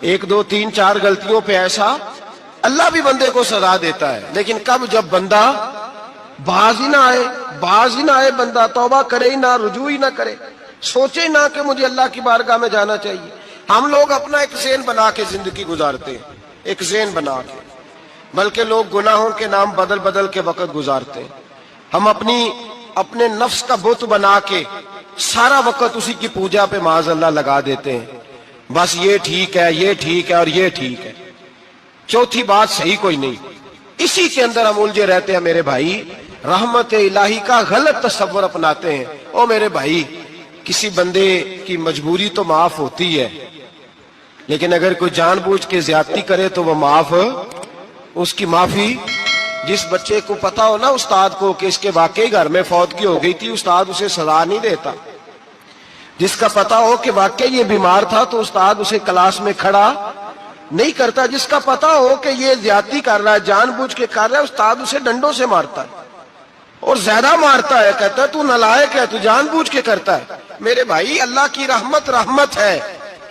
ایک دو تین چار غلطیوں پہ ایسا اللہ بھی بندے کو سزا دیتا ہے، لیکن کب؟ جب بندہ باز ہی نہ آئے بندہ توبہ کرے ہی نہ، رجوع ہی نہ کرے، سوچے ہی نہ کہ مجھے اللہ کی بارگاہ میں جانا چاہیے۔ ہم لوگ اپنا ایک ذہن بنا کے زندگی گزارتے ہیں، ایک ذہن بنا کے، بلکہ لوگ گناہوں کے نام بدل بدل کے وقت گزارتے ہیں۔ ہم اپنے نفس کا بت بنا کے سارا وقت اسی کی پوجا پہ معاذ اللہ لگا دیتے ہیں، بس یہ ٹھیک ہے، یہ ٹھیک ہے اور یہ ٹھیک ہے، چوتھی بات صحیح کوئی نہیں۔ اسی کے اندر ہم الجھے رہتے ہیں میرے بھائی، رحمت الہی کا غلط تصور اپناتے ہیں۔ او میرے بھائی، کسی بندے کی مجبوری تو معاف ہوتی ہے، لیکن اگر کوئی جان بوجھ کے زیادتی کرے تو وہ اس کی معافی، جس بچے کو پتا ہو نا استاد کو کہ اس کے واقعی گھر میں فوتگی ہو گئی تھی، استاد اسے سزا نہیں دیتا۔ جس کا پتا ہو کہ واقعی یہ بیمار تھا تو استاد اسے کلاس میں کھڑا نہیں کرتا۔ جس کا پتا ہو کہ یہ زیادتی کر رہا ہے، جان بوجھ کے کر رہا ہے، استاد اسے ڈنڈوں سے مارتا ہے اور زیادہ مارتا ہے، کہتا ہے تو نالائق ہے، تو جان بوجھ کے کرتا ہے۔ میرے بھائی، اللہ کی رحمت ہے،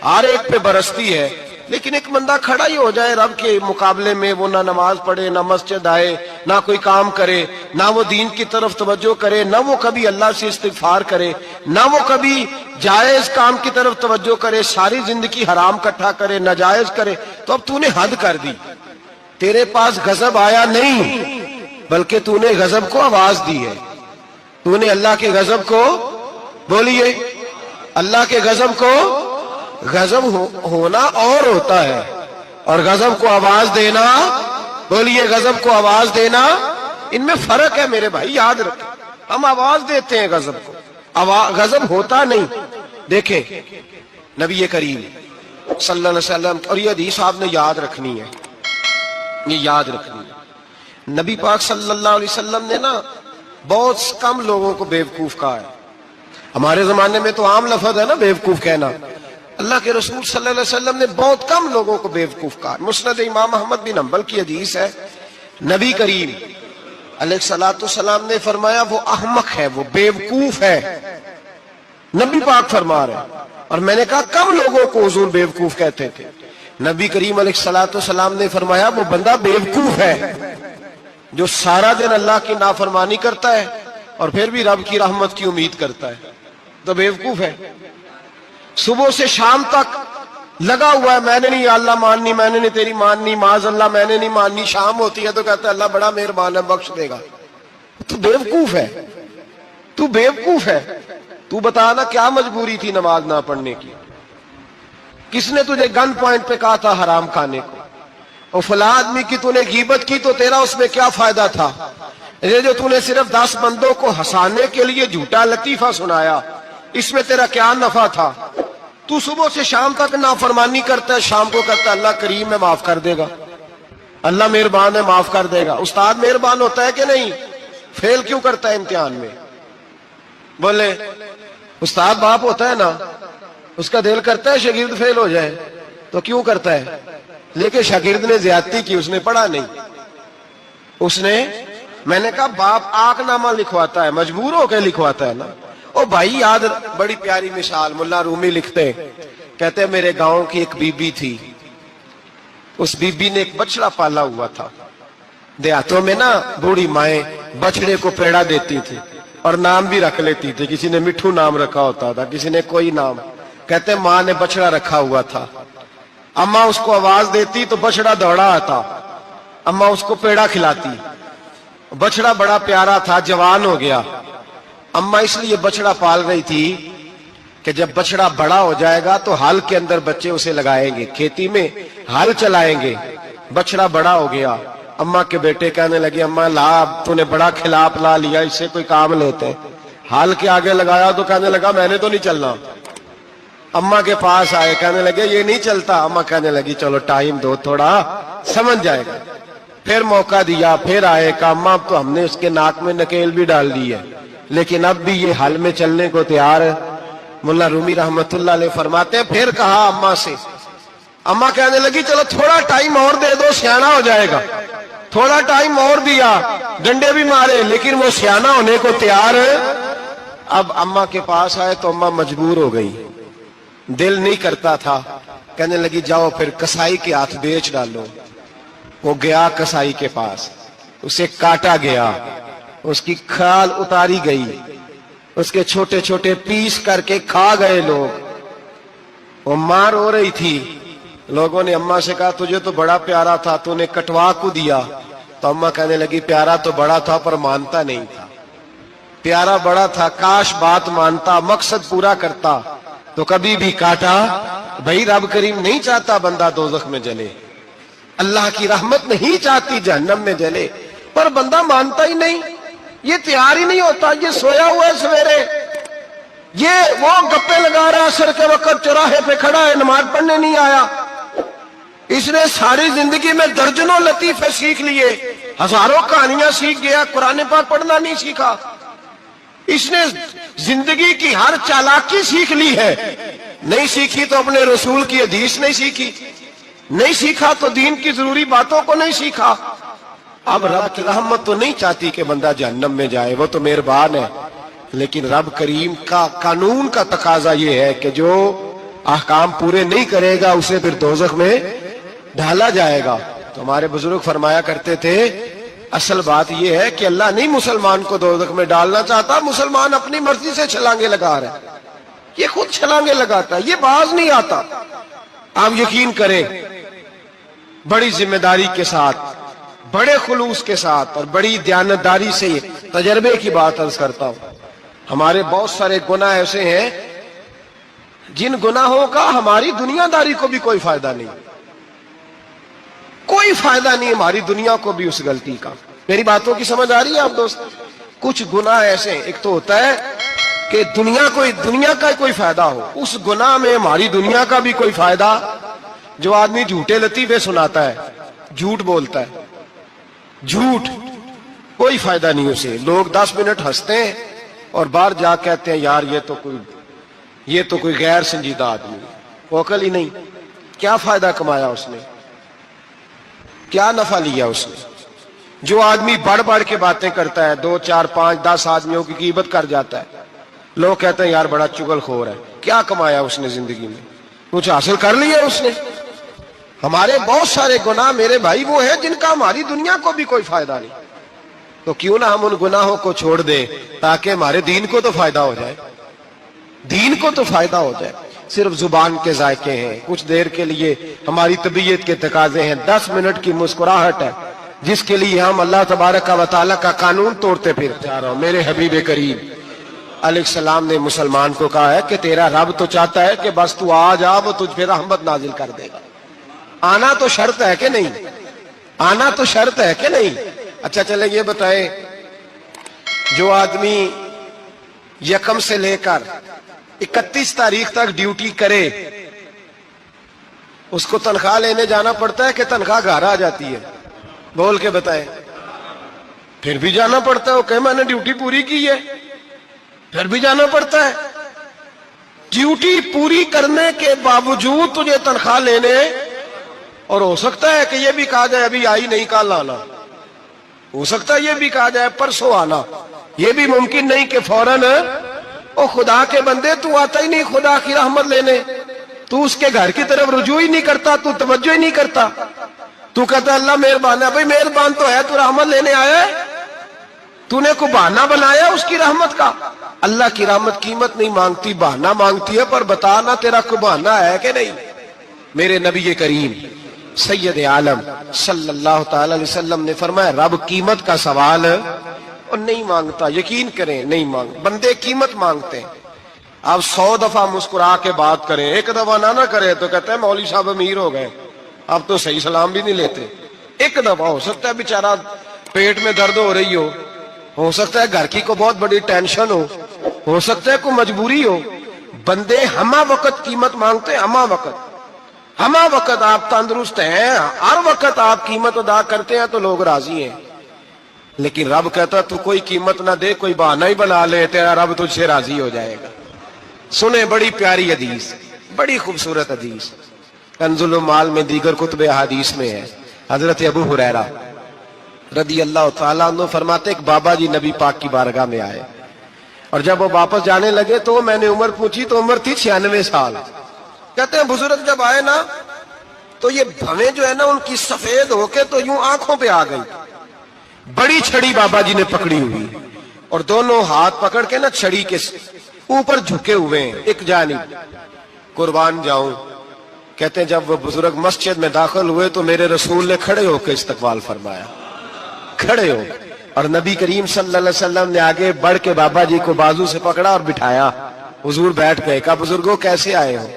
ہر ایک پہ برستی ہے، لیکن ایک بندہ کھڑا ہی ہو جائے رب کے مقابلے میں، وہ نہ نماز پڑھے، نہ مسجد آئے، نہ کوئی کام کرے، نہ وہ دین کی طرف توجہ کرے، نہ وہ کبھی اللہ سے استغفار کرے، نہ وہ کبھی جائز کام کی طرف توجہ کرے، ساری زندگی حرام کٹھا کرے، ناجائز کرے، تو اب تو نے حد کر دی۔ تیرے پاس غضب آیا نہیں، بلکہ تو نے غضب کو آواز دی ہے۔ تو نے اللہ کے غضب کو، بولیے، اللہ کے غضب کو، غضب ہونا اور ہوتا ہے اور غضب کو آواز دینا، بولیے، غضب کو آواز دینا، ان میں فرق ہے میرے بھائی، یاد رکھیں۔ ہم آواز دیتے ہیں غضب کو، غضب ہوتا نہیں۔ دیکھیں نبی کریم صلی اللہ علیہ وسلم، اور یہ حدیث آپ نے یاد رکھنی ہے، یہ یاد رکھنی ہے۔ نبی پاک صلی اللہ علیہ وسلم نے نا بہت کم لوگوں کو بیوقوف کہا ہے۔ ہمارے زمانے میں تو عام لفظ ہے نا بیوقوف کہنا، اللہ کے رسول صلی اللہ علیہ وسلم نے بہت کم لوگوں کو بیوقوف کہا۔ مسند امام احمد بن حنبل کی حدیث ہے، نبی کریم علیہ الصلوۃ والسلام نے فرمایا وہ احمق ہے، وہ بیوقوف ہے، نبی پاک فرما رہے ہیں۔ اور میں نے کہا کم لوگوں کو حضور بیوقوف کہتے تھے؟ نبی کریم علیہ الصلوۃ والسلام نے فرمایا وہ بندہ بیوقوف ہے جو سارا دن اللہ کی نافرمانی کرتا ہے اور پھر بھی رب کی رحمت کی امید کرتا ہے، تو بیوقوف ہے۔ صبح سے شام تک لگا ہوا ہے، میں نے نہیں اللہ ماننی، میں نے نہیں تیری ماننی، معاذ اللہ میں نے نہیں ماننی، شام ہوتی ہے تو کہتا ہے اللہ بڑا مہربان ہے، بخش دے گا۔ تو بیوقوف ہے، تو بیوقوف ہے۔ تو بتا نا کیا مجبوری تھی نماز نہ پڑھنے کی؟ کس نے تجھے گن پوائنٹ پہ کہا تھا حرام کھانے کو؟ اور فلاں آدمی کی تو نے غیبت کی تو تیرا اس میں کیا فائدہ تھا؟ یہ جو تو نے صرف 10 بندوں کو ہنسانے کے لیے جھوٹا لطیفہ سنایا، اس میں تیرا کیا نفع تھا؟ تو صبح سے شام تک نافرمانی کرتا ہے، شام کو کہتا ہے اللہ کریم ہے معاف کر دے گا، اللہ مہربان ہے معاف کر دے گا۔ استاد مہربان ہوتا ہے کہ نہیں؟ فیل کیوں کرتا ہے امتحان میں؟ بولے استاد باپ ہوتا ہے نا، اس کا دل کرتا ہے شاگرد فیل ہو جائے، تو کیوں کرتا ہے؟ لیکن شاگرد نے زیادتی کی، اس نے پڑھا نہیں، اس نے، میں نے کہا باپ آنکھ نامہ لکھواتا ہے، مجبور ہو کے لکھواتا ہے نا۔ او بھائی یاد، بڑی پیاری مثال ملا رومی لکھتے، کہتے ہیں میرے گاؤں کی ایک بی بی تھی، اس بی بی نے ایک بچڑا پالا ہوا تھا۔ دیہاتوں میں نا بوڑھی مائیں بچڑے کو پیڑا دیتی تھی اور نام بھی رکھ لیتی تھی، کسی نے مٹھو نام رکھا ہوتا تھا، کسی نے کوئی نام۔ کہتے ہیں ماں نے بچڑا رکھا ہوا تھا، اماں اس کو آواز دیتی تو بچڑا دوڑا آتا، اماں اس کو پیڑا کھلاتی، بچڑا بڑا پیارا تھا، جوان ہو گیا۔ اماں اس لیے بچڑا پال رہی تھی کہ جب بچڑا بڑا ہو جائے گا تو ہل کے اندر بچے اسے لگائیں گے، کھیتی میں ہل چلائیں گے۔ بچڑا بڑا ہو گیا، اماں کے بیٹے کہنے لگے اماں لا، تو نے بڑا کھلا پلا لیا، اس سے کوئی کام لیتے۔ ہل کے آگے لگایا تو کہنے لگا میں نے تو نہیں چلنا۔ اماں کے پاس آئے، کہنے لگے یہ نہیں چلتا۔ اماں کہنے لگی چلو ٹائم دو تھوڑا، سمجھ جائے گا۔ پھر موقع دیا، پھر آئے، کہا اماں اب تو ہم نے اس کے ناک میں نکیل بھی ڈال دی ہے، لیکن اب بھی یہ حل میں چلنے کو تیار ہے۔ ملا رومی رحمت اللہ علیہ فرماتے ہیں پھر کہا اماں سے، اماں کہنے لگی چلو تھوڑا ٹائم اور دے دو، سیانا ہو جائے گا۔ تھوڑا ٹائم اور دیا، ڈنڈے بھی مارے، لیکن وہ سیانا ہونے کو تیار ہے۔ اب اماں کے پاس آئے تو اماں مجبور ہو گئی، دل نہیں کرتا تھا، کہنے لگی جاؤ پھر کسائی کے ہاتھ بیچ ڈالو. وہ گیا کسائی کے پاس, اسے کاٹا گیا, اس کی کھال اتاری گئی, اس کے چھوٹے چھوٹے پیس کر کے کھا گئے لوگ. وہ ماں رو رہی تھی. لوگوں نے اماں سے کہا تجھے تو بڑا پیارا تھا, تو نے کٹوا کو دیا. تو اماں کہنے لگی پیارا تو بڑا تھا پر مانتا نہیں تھا. پیارا بڑا تھا, کاش بات مانتا, مقصد پورا کرتا تو کبھی بھی کاٹا. بھائی رب کریم نہیں چاہتا بندہ دوزخ میں جلے, اللہ کی رحمت نہیں چاہتی جہنم میں جلے, پر بندہ مانتا ہی نہیں, یہ تیار ہی نہیں ہوتا. یہ سویا ہوا ہے سویرے, یہ وہ گپے لگا رہا عصر کے وقت چوراہے پہ کھڑا ہے, نماز پڑھنے نہیں آیا. اس نے ساری زندگی میں درجنوں لطیفے سیکھ لیے, ہزاروں کہانیاں سیکھ گیا, قرآن پاک پڑھنا نہیں سیکھا. اس نے زندگی کی ہر چالاکی سیکھ لی ہے, نہیں سیکھی تو اپنے رسول کی حدیث نہیں سیکھی, نہیں سیکھا تو دین کی ضروری باتوں کو نہیں سیکھا. اب رب کی رحمت تو نہیں چاہتی کہ بندہ جہنم میں جائے, وہ تو مہربان ہے, لیکن رب کریم کا قانون کا تقاضا یہ ہے کہ جو احکام پورے نہیں کرے گا اسے پھر دوزخ میں ڈالا جائے گا. تو ہمارے بزرگ فرمایا کرتے تھے اصل بات یہ ہے کہ اللہ نہیں مسلمان کو دوزخ میں ڈالنا چاہتا, مسلمان اپنی مرضی سے چھلانگے لگا رہا ہے, یہ خود چھلانگے لگاتا ہے, یہ باز نہیں آتا. آپ یقین کریں بڑی ذمہ داری کے ساتھ, بڑے خلوص کے ساتھ اور بڑی دیانتداری سے تجربے کی بات عرض کرتا ہوں. ہمارے بہت سارے گناہ ایسے ہیں جن گناہوں کا ہماری دنیا داری کو بھی کوئی فائدہ نہیں, کوئی فائدہ نہیں ہماری دنیا کو بھی اس غلطی کا. میری باتوں کی سمجھ آ رہی ہے آپ دوست؟ کچھ گناہ ایسے ہیں, ایک تو ہوتا ہے کہ دنیا کا کوئی فائدہ ہو, اس گناہ میں ہماری دنیا کا بھی کوئی فائدہ. جو آدمی جھوٹے لطیفے سناتا ہے, جھوٹ بولتا ہے, جھوٹ کوئی فائدہ نہیں اسے. لوگ 10 منٹ ہنستے ہیں اور باہر جا کہتے ہیں یار یہ تو کوئی غیر سنجیدہ آدمی, وہ عقل ہی نہیں. کیا فائدہ کمایا اس نے, کیا نفع لیا اس نے؟ جو آدمی بڑھ بڑھ کے باتیں کرتا ہے, 2 4 5 10 آدمیوں کی غیبت کر جاتا ہے, لوگ کہتے ہیں یار بڑا چغل خور ہے. کیا کمایا اس نے زندگی میں؟ کچھ حاصل کر لیا اس نے؟ ہمارے بہت سارے گناہ میرے بھائی وہ ہیں جن کا ہماری دنیا کو بھی کوئی فائدہ نہیں. تو کیوں نہ ہم ان گناہوں کو چھوڑ دیں تاکہ ہمارے دین کو تو فائدہ ہو جائے, دین کو تو فائدہ ہو جائے. صرف زبان کے ذائقے ہیں, کچھ دیر کے لیے ہماری طبیعت کے تقاضے ہیں, 10 منٹ کی مسکراہٹ ہے جس کے لیے ہم اللہ تبارک و تعالیٰ کا قانون توڑتے پھرتے جا رہا ہوں. میرے حبیب کریم علیہ السلام نے مسلمان کو کہا ہے کہ تیرا رب تو چاہتا ہے کہ بس تو آ جا, وہ تجھ پہ رحمت نازل کر دے گا. آنا تو شرط ہے کہ نہیں, آنا تو شرط ہے کہ نہیں. اچھا چلیں یہ بتائیں, جو آدمی 1 سے لے کر 31 تاریخ تک ڈیوٹی کرے اس کو تنخواہ لینے جانا پڑتا ہے کہ تنخواہ گھر آ جاتی ہے؟ بول کے بتائیں. پھر بھی جانا پڑتا ہے, وہ کہ میں نے ڈیوٹی پوری کی ہے, پھر بھی جانا پڑتا ہے. ڈیوٹی پوری کرنے کے باوجود تجھے تنخواہ لینے, اور ہو سکتا ہے کہ یہ بھی کہا جائے ابھی آئی نہیں کل آنا, ہو سکتا ہے یہ بھی کہا جائے پرسوں آنا, یہ بھی ممکن نہیں کہ فوراً. او خدا کے بندے, تو آتا ہی نہیں خدا کی رحمت لینے, تو اس کے گھر کی طرف رجوع ہی نہیں کرتا, تو توجہ ہی نہیں کرتا, تو کہتا اللہ مہربان ہے. بھائی مہربان تو ہے, تو رحمت لینے آیا ہے, تو نے کوئی بہانہ بنایا اس کی رحمت کا؟ اللہ کی رحمت قیمت نہیں مانگتی, بہانہ مانگتی ہے. پر بتانا تیرا کوئی بہانہ ہے کہ نہیں؟ میرے نبی کریم سید عالم صلی اللہ تعالی علیہ وسلم نے فرمایا رب قیمت کا سوال اور نہیں مانگتا. یقین کریں نہیں مانگ, بندے قیمت مانگتے ہیں. آپ 100 دفعہ مسکرا کے بات کریں, ایک دفعہ نہ کرے تو کہتے ہیں مولوی صاحب امیر ہو گئے, اب تو صحیح سلام بھی نہیں لیتے. ایک دفعہ ہو سکتا ہے بیچارہ پیٹ میں درد ہو رہی ہو سکتا ہے گھر کی کو بہت بڑی ٹینشن ہو سکتا ہے کوئی مجبوری ہو. بندے ہمہ وقت قیمت مانگتے ہیں, ہمہ وقت آپ تندرست ہیں, ہر وقت آپ قیمت ادا کرتے ہیں تو لوگ راضی ہیں. لیکن رب کہتا تو کوئی قیمت نہ دے, کوئی بہانہ ہی بنا لے, تیرا رب تجھ سے راضی ہو جائے گا. سنیں بڑی پیاری حدیث, بڑی خوبصورت حدیث, کنز المال میں دیگر کتب احادیث میں ہے. حضرت ابو ہریرہ رضی اللہ تعالیٰ عنہ فرماتے ایک بابا جی نبی پاک کی بارگاہ میں آئے, اور جب وہ واپس جانے لگے تو میں نے عمر پوچھی تو عمر تھی 96 سال. کہتے ہیں بزرگ جب آئے نا تو یہ بھویں جو ہے نا ان کی سفید ہو کے تو یوں آنکھوں پہ آ گئی. بڑی چھڑی بابا جی نے پکڑی ہوئی اور دونوں ہاتھ پکڑ کے نا چھڑی کے اوپر جھکے ہوئے ہیں ایک جانب. قربان جاؤں. کہتے ہیں جب وہ بزرگ مسجد میں داخل ہوئے تو میرے رسول نے کھڑے ہو کے استقبال فرمایا, کھڑے ہو, اور نبی کریم صلی اللہ علیہ وسلم نے آگے بڑھ کے بابا جی کو بازو سے پکڑا اور بٹھایا. حضور بیٹھ گئے. کہا بزرگوں کیسے آئے ہو؟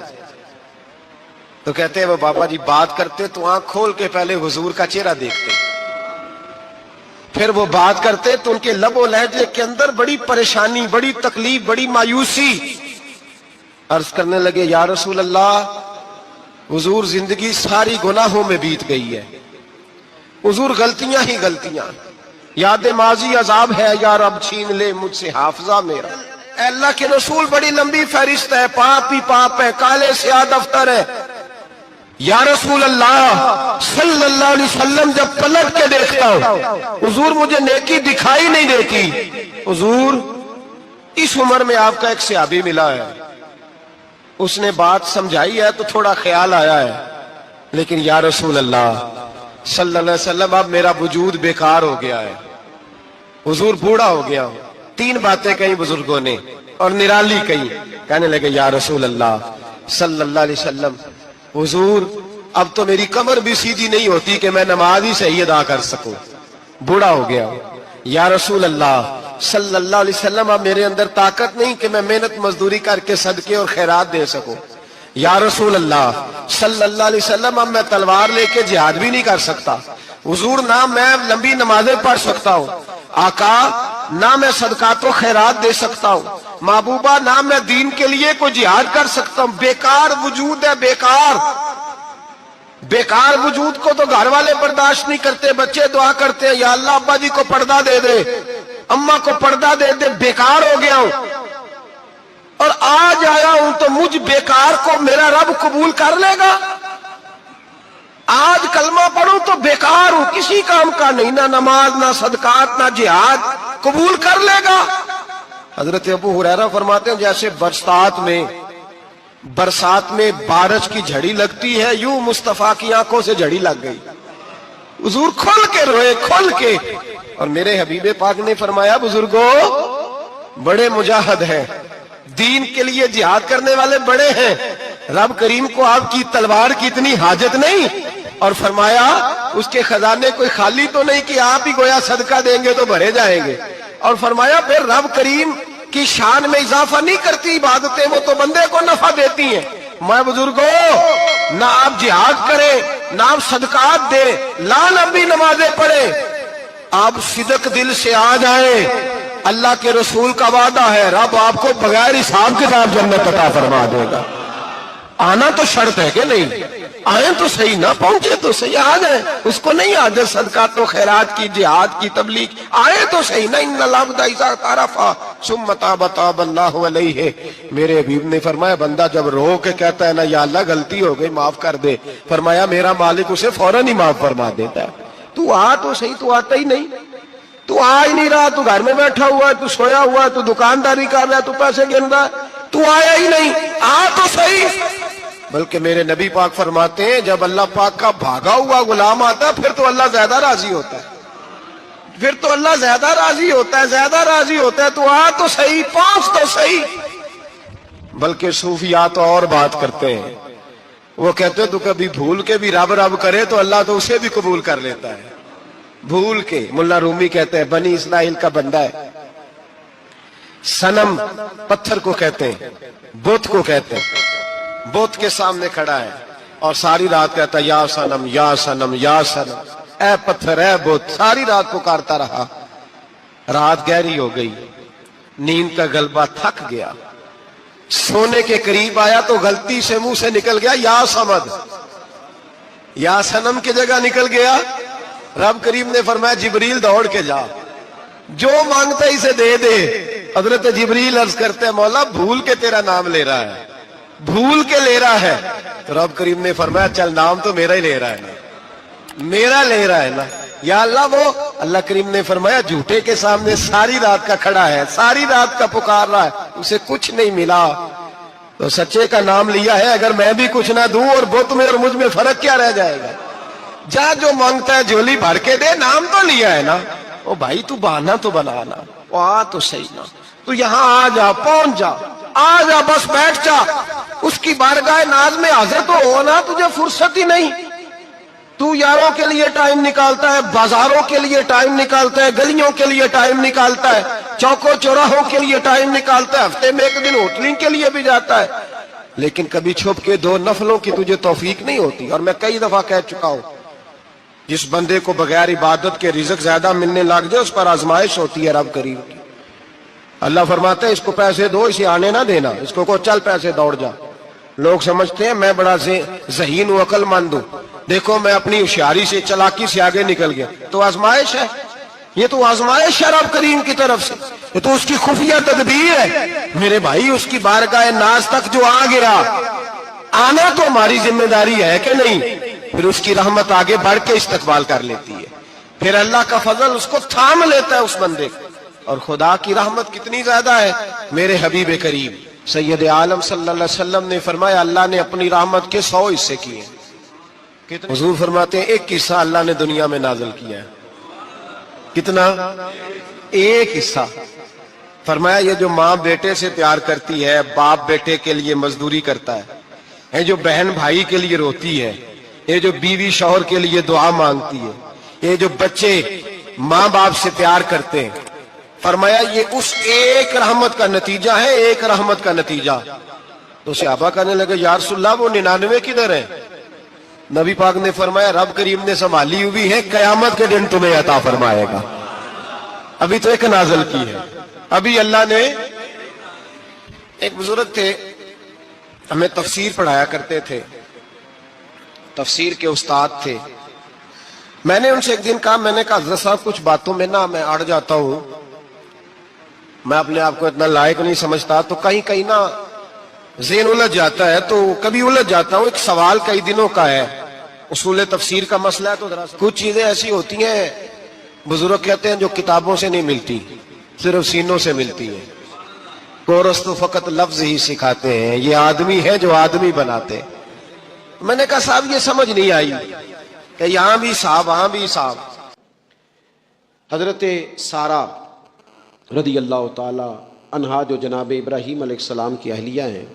تو کہتے ہیں وہ بابا جی بات کرتے تو آنکھ کھول کے پہلے حضور کا چہرہ دیکھتے, پھر وہ بات کرتے تو ان کے لب و لہجے کے اندر بڑی پریشانی, بڑی تکلیف, بڑی مایوسی. عرض کرنے لگے یا رسول اللہ, حضور زندگی ساری گناہوں میں بیت گئی ہے, حضور غلطیاں ہی غلطیاں, یاد ماضی عذاب ہے, یا رب چھین لے مجھ سے حافظہ میرا. اے اللہ کے رسول بڑی لمبی فہرست ہے, پاپ ہی پاپ ہے, کالے سیاہ دفتر ہے. یا رسول اللہ صلی اللہ علیہ وسلم جب پلٹ کے دیکھتا ہوں حضور مجھے نیکی دکھائی نہیں دیتی. حضور اس عمر میں آپ کا ایک صحابی ملا ہے, اس نے بات سمجھائی ہے تو تھوڑا خیال آیا ہے, لیکن یا رسول اللہ صلی اللہ علیہ وسلم اب میرا وجود بیکار ہو گیا ہے, حضور بوڑھا ہو گیا ہوں. 3 باتیں کہیں بزرگوں نے اور نرالی کہیں. کہنے لگے یا رسول اللہ صلی اللہ علیہ وسلم, حضور اب تو میری کمر بھی سیدھی نہیں ہوتی کہ میں نماز ہی صحیح ادا کر سکوں, بوڑھا ہو گیا ہوں. یا رسول اللہ صلی اللہ علیہ وسلم اب میرے اندر طاقت نہیں کہ میں محنت مزدوری کر کے صدقے اور خیرات دے سکوں. یا رسول اللہ صلی اللہ علیہ وسلم اب میں تلوار لے کے جہاد بھی نہیں کر سکتا. حضور نہ میں لمبی نمازیں پڑھ سکتا ہوں, آقا نہ میں صدقات و خیرات دے سکتا ہوں, محبوبہ نہ میں دین کے لیے کوئی جہاد کر سکتا ہوں. بیکار وجود ہے, بیکار. بیکار وجود کو تو گھر والے برداشت نہیں کرتے, بچے دعا کرتے ہیں یا اللہ ابا جی کو پردہ دے دے, اماں کو پردہ دے دے. بیکار ہو گیا ہوں اور آج آیا ہوں تو مجھ بیکار کو میرا رب قبول کر لے گا. آج کلمہ پڑھوں تو بیکار ہوں, کسی کام کا نہیں, نہ نماز نہ صدقات نہ جہاد, قبول کر لے گا. حضرت ابو ہریرہ فرماتے ہیں جیسے برسات میں بارش کی جھڑی لگتی ہے, یوں مصطفیٰ کی آنکھوں سے جھڑی لگ گئی. حضور کھل کے روئے, کھل کے. اور میرے حبیب پاک نے فرمایا بزرگوں بڑے مجاہد ہیں, دین کے لیے جہاد کرنے والے بڑے ہیں, رب کریم کو آپ کی تلوار کی اتنی حاجت نہیں. اور فرمایا اس کے خزانے کوئی خالی تو نہیں کہ آپ ہی گویا صدقہ دیں گے تو بھرے جائیں گے. اور فرمایا پھر رب کریم کی شان میں اضافہ نہیں کرتی عبادتیں, وہ تو بندے کو نفع دیتی ہیں. میں بزرگوں نہ آپ جہاد کریں, نہ آپ صدقات دیں, لا لمبی نمازیں پڑھیں, آپ صدق دل سے آ جائیں. اللہ کے رسول کا وعدہ ہے رب آپ کو بغیر حساب کتاب جنت عطا فرما دے گا. آنا تو شرط ہے کہ نہیں, آئیں تو صحیح, نہ پہنچے تو صحیح, آ جائیں. اس کو نہیں عادت صدقات و خیرات کی, جہاد کی, تبلیغ, آئے تو صحیح نا. ان العبد اذا تعرف ثم تاب تاب اللہ علیہ. میرے حبیب نے فرمایا بندہ جب رو کے کہتا ہے نا یا اللہ غلطی ہو گئی معاف کر دے, فرمایا میرا مالک اسے فوراً ہی معاف فرما دیتا ہے. تو آ تو صحیح, تو آتا ہی نہیں, تو آ ہی نہیں رہا, تو گھر میں بیٹھا ہوا ہے, تو سویا ہوا ہے, تو دکانداری کر رہا ہے, تو پیسے گن رہا ہے, تو آیا ہی نہیں. آ تو صحیح. بلکہ میرے نبی پاک فرماتے ہیں جب اللہ پاک کا بھاگا ہوا غلام آتا ہے پھر تو اللہ زیادہ راضی ہوتا ہے, پھر تو اللہ زیادہ راضی ہوتا ہے, زیادہ راضی ہوتا ہے. تو آ تو صحیح, پہنچ تو صحیح. بلکہ صوفیات اور بات کرتے ہیں, وہ کہتے تو کبھی بھول کے بھی رب رب کرے تو اللہ تو اسے بھی قبول کر لیتا ہے, بھول کے. ملا رومی کہتے ہیں بنی اسرائیل کا بندہ ہے, صنم پتھر کو کہتے ہیں, بت کو کہتے ہیں, بت کے سامنے کھڑا ہے اور ساری رات کہتا ہے یا صنم یا صنم یا صنم, اے پتھر اے بت. ساری رات پکارتا رہا, رات گہری ہو گئی, نیند کا غلبہ, تھک گیا, سونے کے قریب آیا تو غلطی سے منہ سے نکل گیا یا صمد, یا صنم کی جگہ نکل گیا. رب کریم نے فرمایا جبریل دوڑ کے جا, جو مانگتا ہے اسے دے دے. حضرت جبریل عرض کرتے ہیں مولا بھول کے تیرا نام لے رہا ہے, بھول کے لے رہا ہے. تو رب کریم نے فرمایا چل نام تو میرا ہی لے رہا ہے نا, میرا لے رہا ہے نا. یا اللہ وہ اللہ کریم نے فرمایا جھوٹے کے سامنے ساری رات کا کھڑا ہے, ساری رات کا پکار رہا ہے, اسے کچھ نہیں ملا. تو سچے کا نام لیا ہے، اگر میں بھی کچھ نہ دوں اور بت میں اور مجھ میں فرق کیا رہ جائے گا؟ جا جو مانگتا ہے جھولی بھر کے دے، نام تو لیا ہے نا۔ او بھائی تو بہانا تو بنانا، او آ تو صحیح نا، تو یہاں آ جا، پہنچ جا، آ جا، بس بیٹھ جا، اس کی بارگاہ ناز میں حاضر تو ہونا، تجھے فرصت ہی نہیں۔ تو یاروں کے لیے ٹائم نکالتا ہے، بازاروں کے لیے ٹائم نکالتا ہے، گلیوں کے لیے ٹائم نکالتا ہے، چوکوں چوراہوں کے لیے ٹائم نکالتا ہے، ہفتے میں ایک دن ہوٹلنگ کے لیے بھی جاتا ہے، لیکن کبھی چھپ کے 2 نفلوں کی تجھے توفیق نہیں ہوتی۔ اور میں کئی دفعہ کہہ چکا ہوں، جس بندے کو بغیر عبادت کے رزق زیادہ ملنے لگ جائے اس پر آزمائش ہوتی ہے رب کریم کی۔ اللہ فرماتے ہیں اس کو پیسے دو، اسے آنے نہ دینا، اس کو چل پیسے دوڑ جا۔ لوگ سمجھتے ہیں میں بڑا ذہین و عقل مند ہوں، دیکھو میں اپنی ہوشیاری سے، چلاکی سے آگے نکل گیا۔ تو آزمائش ہے، یہ تو آزمائش ہے رب کریم کی طرف سے، یہ تو اس کی خفیہ تدبیر ہے۔ میرے بھائی اس کی بارگاہ ناز تک جو آ گیا، آنا تو ہماری ذمہ داری ہے کہ نہیں؟ پھر اس کی رحمت آگے بڑھ کے استقبال کر لیتی ہے، پھر اللہ کا فضل اس کو تھام لیتا ہے اس بندے کو۔ اور خدا کی رحمت کتنی زیادہ ہے، میرے حبیب کریم سید عالم صلی اللہ علیہ وسلم نے فرمایا اللہ نے اپنی رحمت کے 100 حصے کیے ہیں۔ حضور فرماتے ہیں ایک حصہ اللہ نے دنیا میں نازل کیا ہے۔ کتنا؟ ایک حصہ۔ فرمایا یہ جو ماں بیٹے سے پیار کرتی ہے، باپ بیٹے کے لیے مزدوری کرتا ہے، یہ جو بہن بھائی کے لیے روتی ہے، یہ جو بیوی شوہر کے لیے دعا مانگتی ہے، یہ جو بچے ماں باپ سے پیار کرتے ہیں، فرمایا یہ اس ایک رحمت کا نتیجہ ہے، ایک رحمت کا نتیجہ۔ تو صحابہ کہنے لگے یا رسول اللہ وہ 99 کدھر ہیں؟ نبی پاک نے فرمایا رب کریم نے سنبھالی ہوئی ہے، قیامت کے دن تمہیں عطا فرمائے گا۔ ابھی تو ایک نازل کی ہے، ابھی اللہ نے۔ ایک بزرگ تھے ہمیں تفسیر پڑھایا کرتے تھے، تفسیر کے استاد تھے۔ میں نے ان سے ایک دن کہا، میں نے کہا حضرت صاحب کچھ باتوں میں نا میں اڑ جاتا ہوں، میں اپنے آپ کو اتنا لائق نہیں سمجھتا، تو کہیں کہیں نا ذہن الجھ جاتا ہے، تو کبھی الجھ جاتا ہوں۔ ایک سوال کئی دنوں کا ہے، اصول تفسیر کا مسئلہ ہے، تو کچھ چیزیں ایسی ہوتی ہیں بزرگ کہتے ہیں جو کتابوں سے نہیں ملتی، صرف سینوں سے ملتی ہیں۔ کورس تو فقط لفظ ہی سکھاتے ہیں، یہ آدمی ہے جو آدمی بناتے ہیں۔ میں نے کہا صاحب یہ سمجھ نہیں آئی کہ یہاں بھی صاحب وہاں بھی صاحب۔ حضرت سارہ رضی اللہ تعالی عنہا جو جناب ابراہیم علیہ السلام کی اہلیہ ہیں،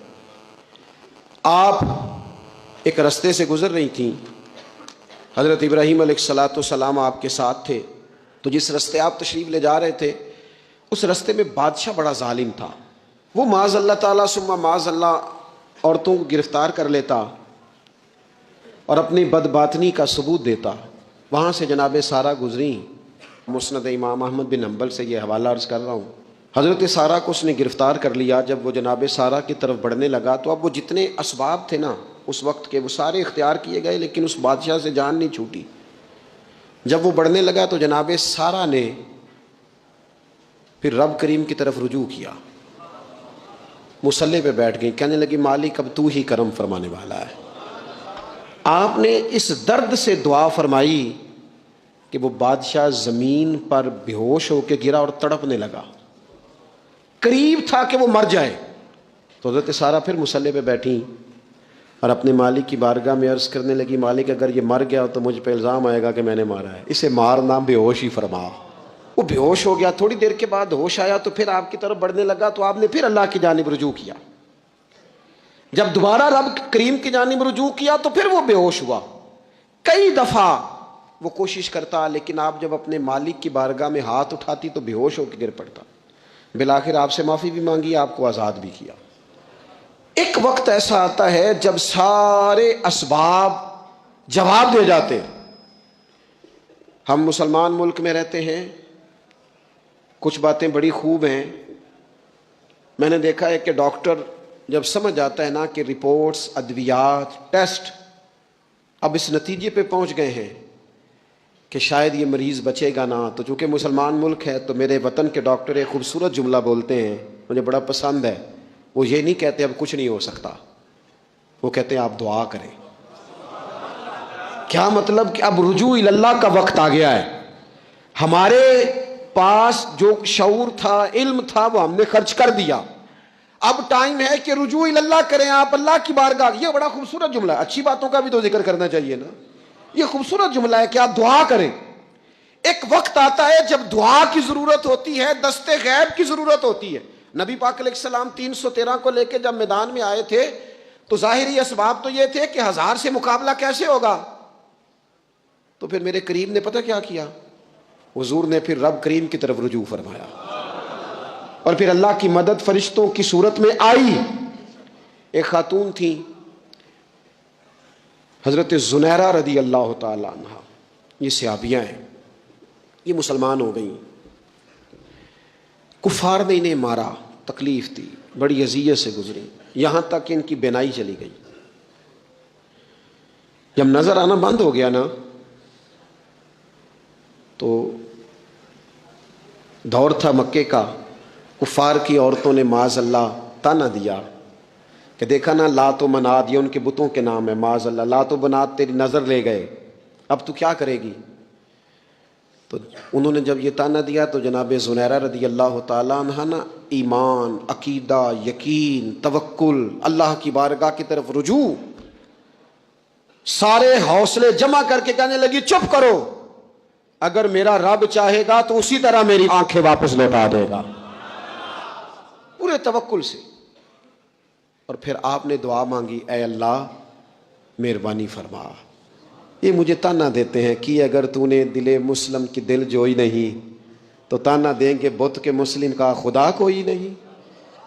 آپ ایک رستے سے گزر رہی تھیں، حضرت ابراہیم علیہ السلام آپ کے ساتھ تھے، تو جس رستے آپ تشریف لے جا رہے تھے اس رستے میں بادشاہ بڑا ظالم تھا، وہ معاذ اللہ تعالیٰ ثم معاذ اللہ عورتوں کو گرفتار کر لیتا اور اپنی بدباطنی کا ثبوت دیتا۔ وہاں سے جناب سارہ گزری، مسند امام احمد بن حنبل سے یہ حوالہ عرض کر رہا ہوں۔ حضرت سارہ کو اس نے گرفتار کر لیا، جب وہ جناب سارہ کی طرف بڑھنے لگا تو اب وہ جتنے اسباب تھے نا اس وقت کے وہ سارے اختیار کیے گئے، لیکن اس بادشاہ سے جان نہیں چھوٹی۔ جب وہ بڑھنے لگا تو جناب سارہ نے پھر رب کریم کی طرف رجوع کیا، مصلی پہ بیٹھ گئی، کہنے لگی مالک اب تو ہی کرم فرمانے والا ہے۔ آپ نے اس درد سے دعا فرمائی کہ وہ بادشاہ زمین پر بے ہوش ہو کے گرا اور تڑپنے لگا، قریب تھا کہ وہ مر جائے۔ تو حضرت سارہ پھر مصلی پہ بیٹھی اور اپنے مالک کی بارگاہ میں عرض کرنے لگی مالک اگر یہ مر گیا تو مجھ پہ الزام آئے گا کہ میں نے مارا ہے، اسے مارنا بے ہوش ہی فرما۔ وہ بے ہوش ہو گیا، تھوڑی دیر کے بعد ہوش آیا تو پھر آپ کی طرف بڑھنے لگا، تو آپ نے پھر اللہ کی جانب رجوع کیا۔ جب دوبارہ رب کریم کی جانب رجوع کیا تو پھر وہ بے ہوش ہوا۔ کئی دفعہ وہ کوشش کرتا، لیکن آپ جب اپنے مالک کی بارگاہ میں ہاتھ اٹھاتی تو بے ہوش ہو کے گر پڑتا۔ بالآخر آپ سے معافی بھی مانگی، آپ کو آزاد بھی کیا۔ ایک وقت ایسا آتا ہے جب سارے اسباب جواب دے جاتے ہیں۔ ہم مسلمان ملک میں رہتے ہیں، کچھ باتیں بڑی خوب ہیں۔ میں نے دیکھا ہے کہ ڈاکٹر جب سمجھ آتا ہے نا کہ رپورٹس، ادویات، ٹیسٹ اب اس نتیجے پہ پہنچ گئے ہیں کہ شاید یہ مریض بچے گا نہ، تو چونکہ مسلمان ملک ہے تو میرے وطن کے ڈاکٹر ایک خوبصورت جملہ بولتے ہیں، مجھے بڑا پسند ہے۔ وہ یہ نہیں کہتے اب کچھ نہیں ہو سکتا، وہ کہتے ہیں آپ دعا کریں۔ کیا مطلب کہ اب رجوع اللہ کا وقت آ گیا ہے۔ ہمارے پاس جو شعور تھا، علم تھا، وہ ہم نے خرچ کر دیا، اب ٹائم ہے کہ رجوع اللہ کریں آپ اللہ کی بارگاہ. یہ بڑا خوبصورت جملہ ہے. اچھی باتوں کا بھی تو ذکر کرنا چاہیے نا. یہ خوبصورت جملہ ہے کہ آپ دعا کریں. ایک وقت آتا ہے جب دعا کی ضرورت ہوتی ہے, دست غیب کی ضرورت ہوتی ہے. نبی پاک علیہ السلام 313 کو لے کے جب میدان میں آئے تھے تو ظاہری اسباب تو یہ تھے کہ 1000 سے مقابلہ کیسے ہوگا. تو پھر میرے کریم نے پتہ کیا کیا, حضور نے پھر رب کریم کی طرف رجوع فرمایا, اور پھر اللہ کی مدد فرشتوں کی صورت میں آئی. ایک خاتون تھی حضرت زنیرہ رضی اللہ تعالی عنہ, یہ صحابیہ ہیں, یہ مسلمان ہو گئیں. کفار نے انہیں مارا, تکلیف دی, بڑی اذیت سے گزری, یہاں تک کہ ان کی بینائی چلی گئی. جب نظر آنا بند ہو گیا نا تو دور تھا مکے کا, کفار کی عورتوں نے معاذ اللہ تانا دیا کہ دیکھا نا لات و منات, یہ ان کے بتوں کے نام ہے, معاذ اللہ لات و منات تیری نظر لے گئے, اب تو کیا کرے گی. تو انہوں نے جب یہ تانا دیا تو جناب زنیرہ رضی اللہ تعالیٰ عنہ نا ایمان, عقیدہ, یقین, توکل, اللہ کی بارگاہ کی طرف رجوع, سارے حوصلے جمع کر کے کہنے لگی چپ کرو, اگر میرا رب چاہے گا تو اسی طرح میری آنکھیں واپس لوٹا دے گا, پورے توکل سے. اور پھر آپ نے دعا مانگی, اے اللہ مہربانی فرما, یہ مجھے تانا دیتے ہیں کہ اگر تو نے دل مسلم کی دل جوئی نہیں تو تانا دیں گے بت کے مسلم کا خدا کوئی نہیں.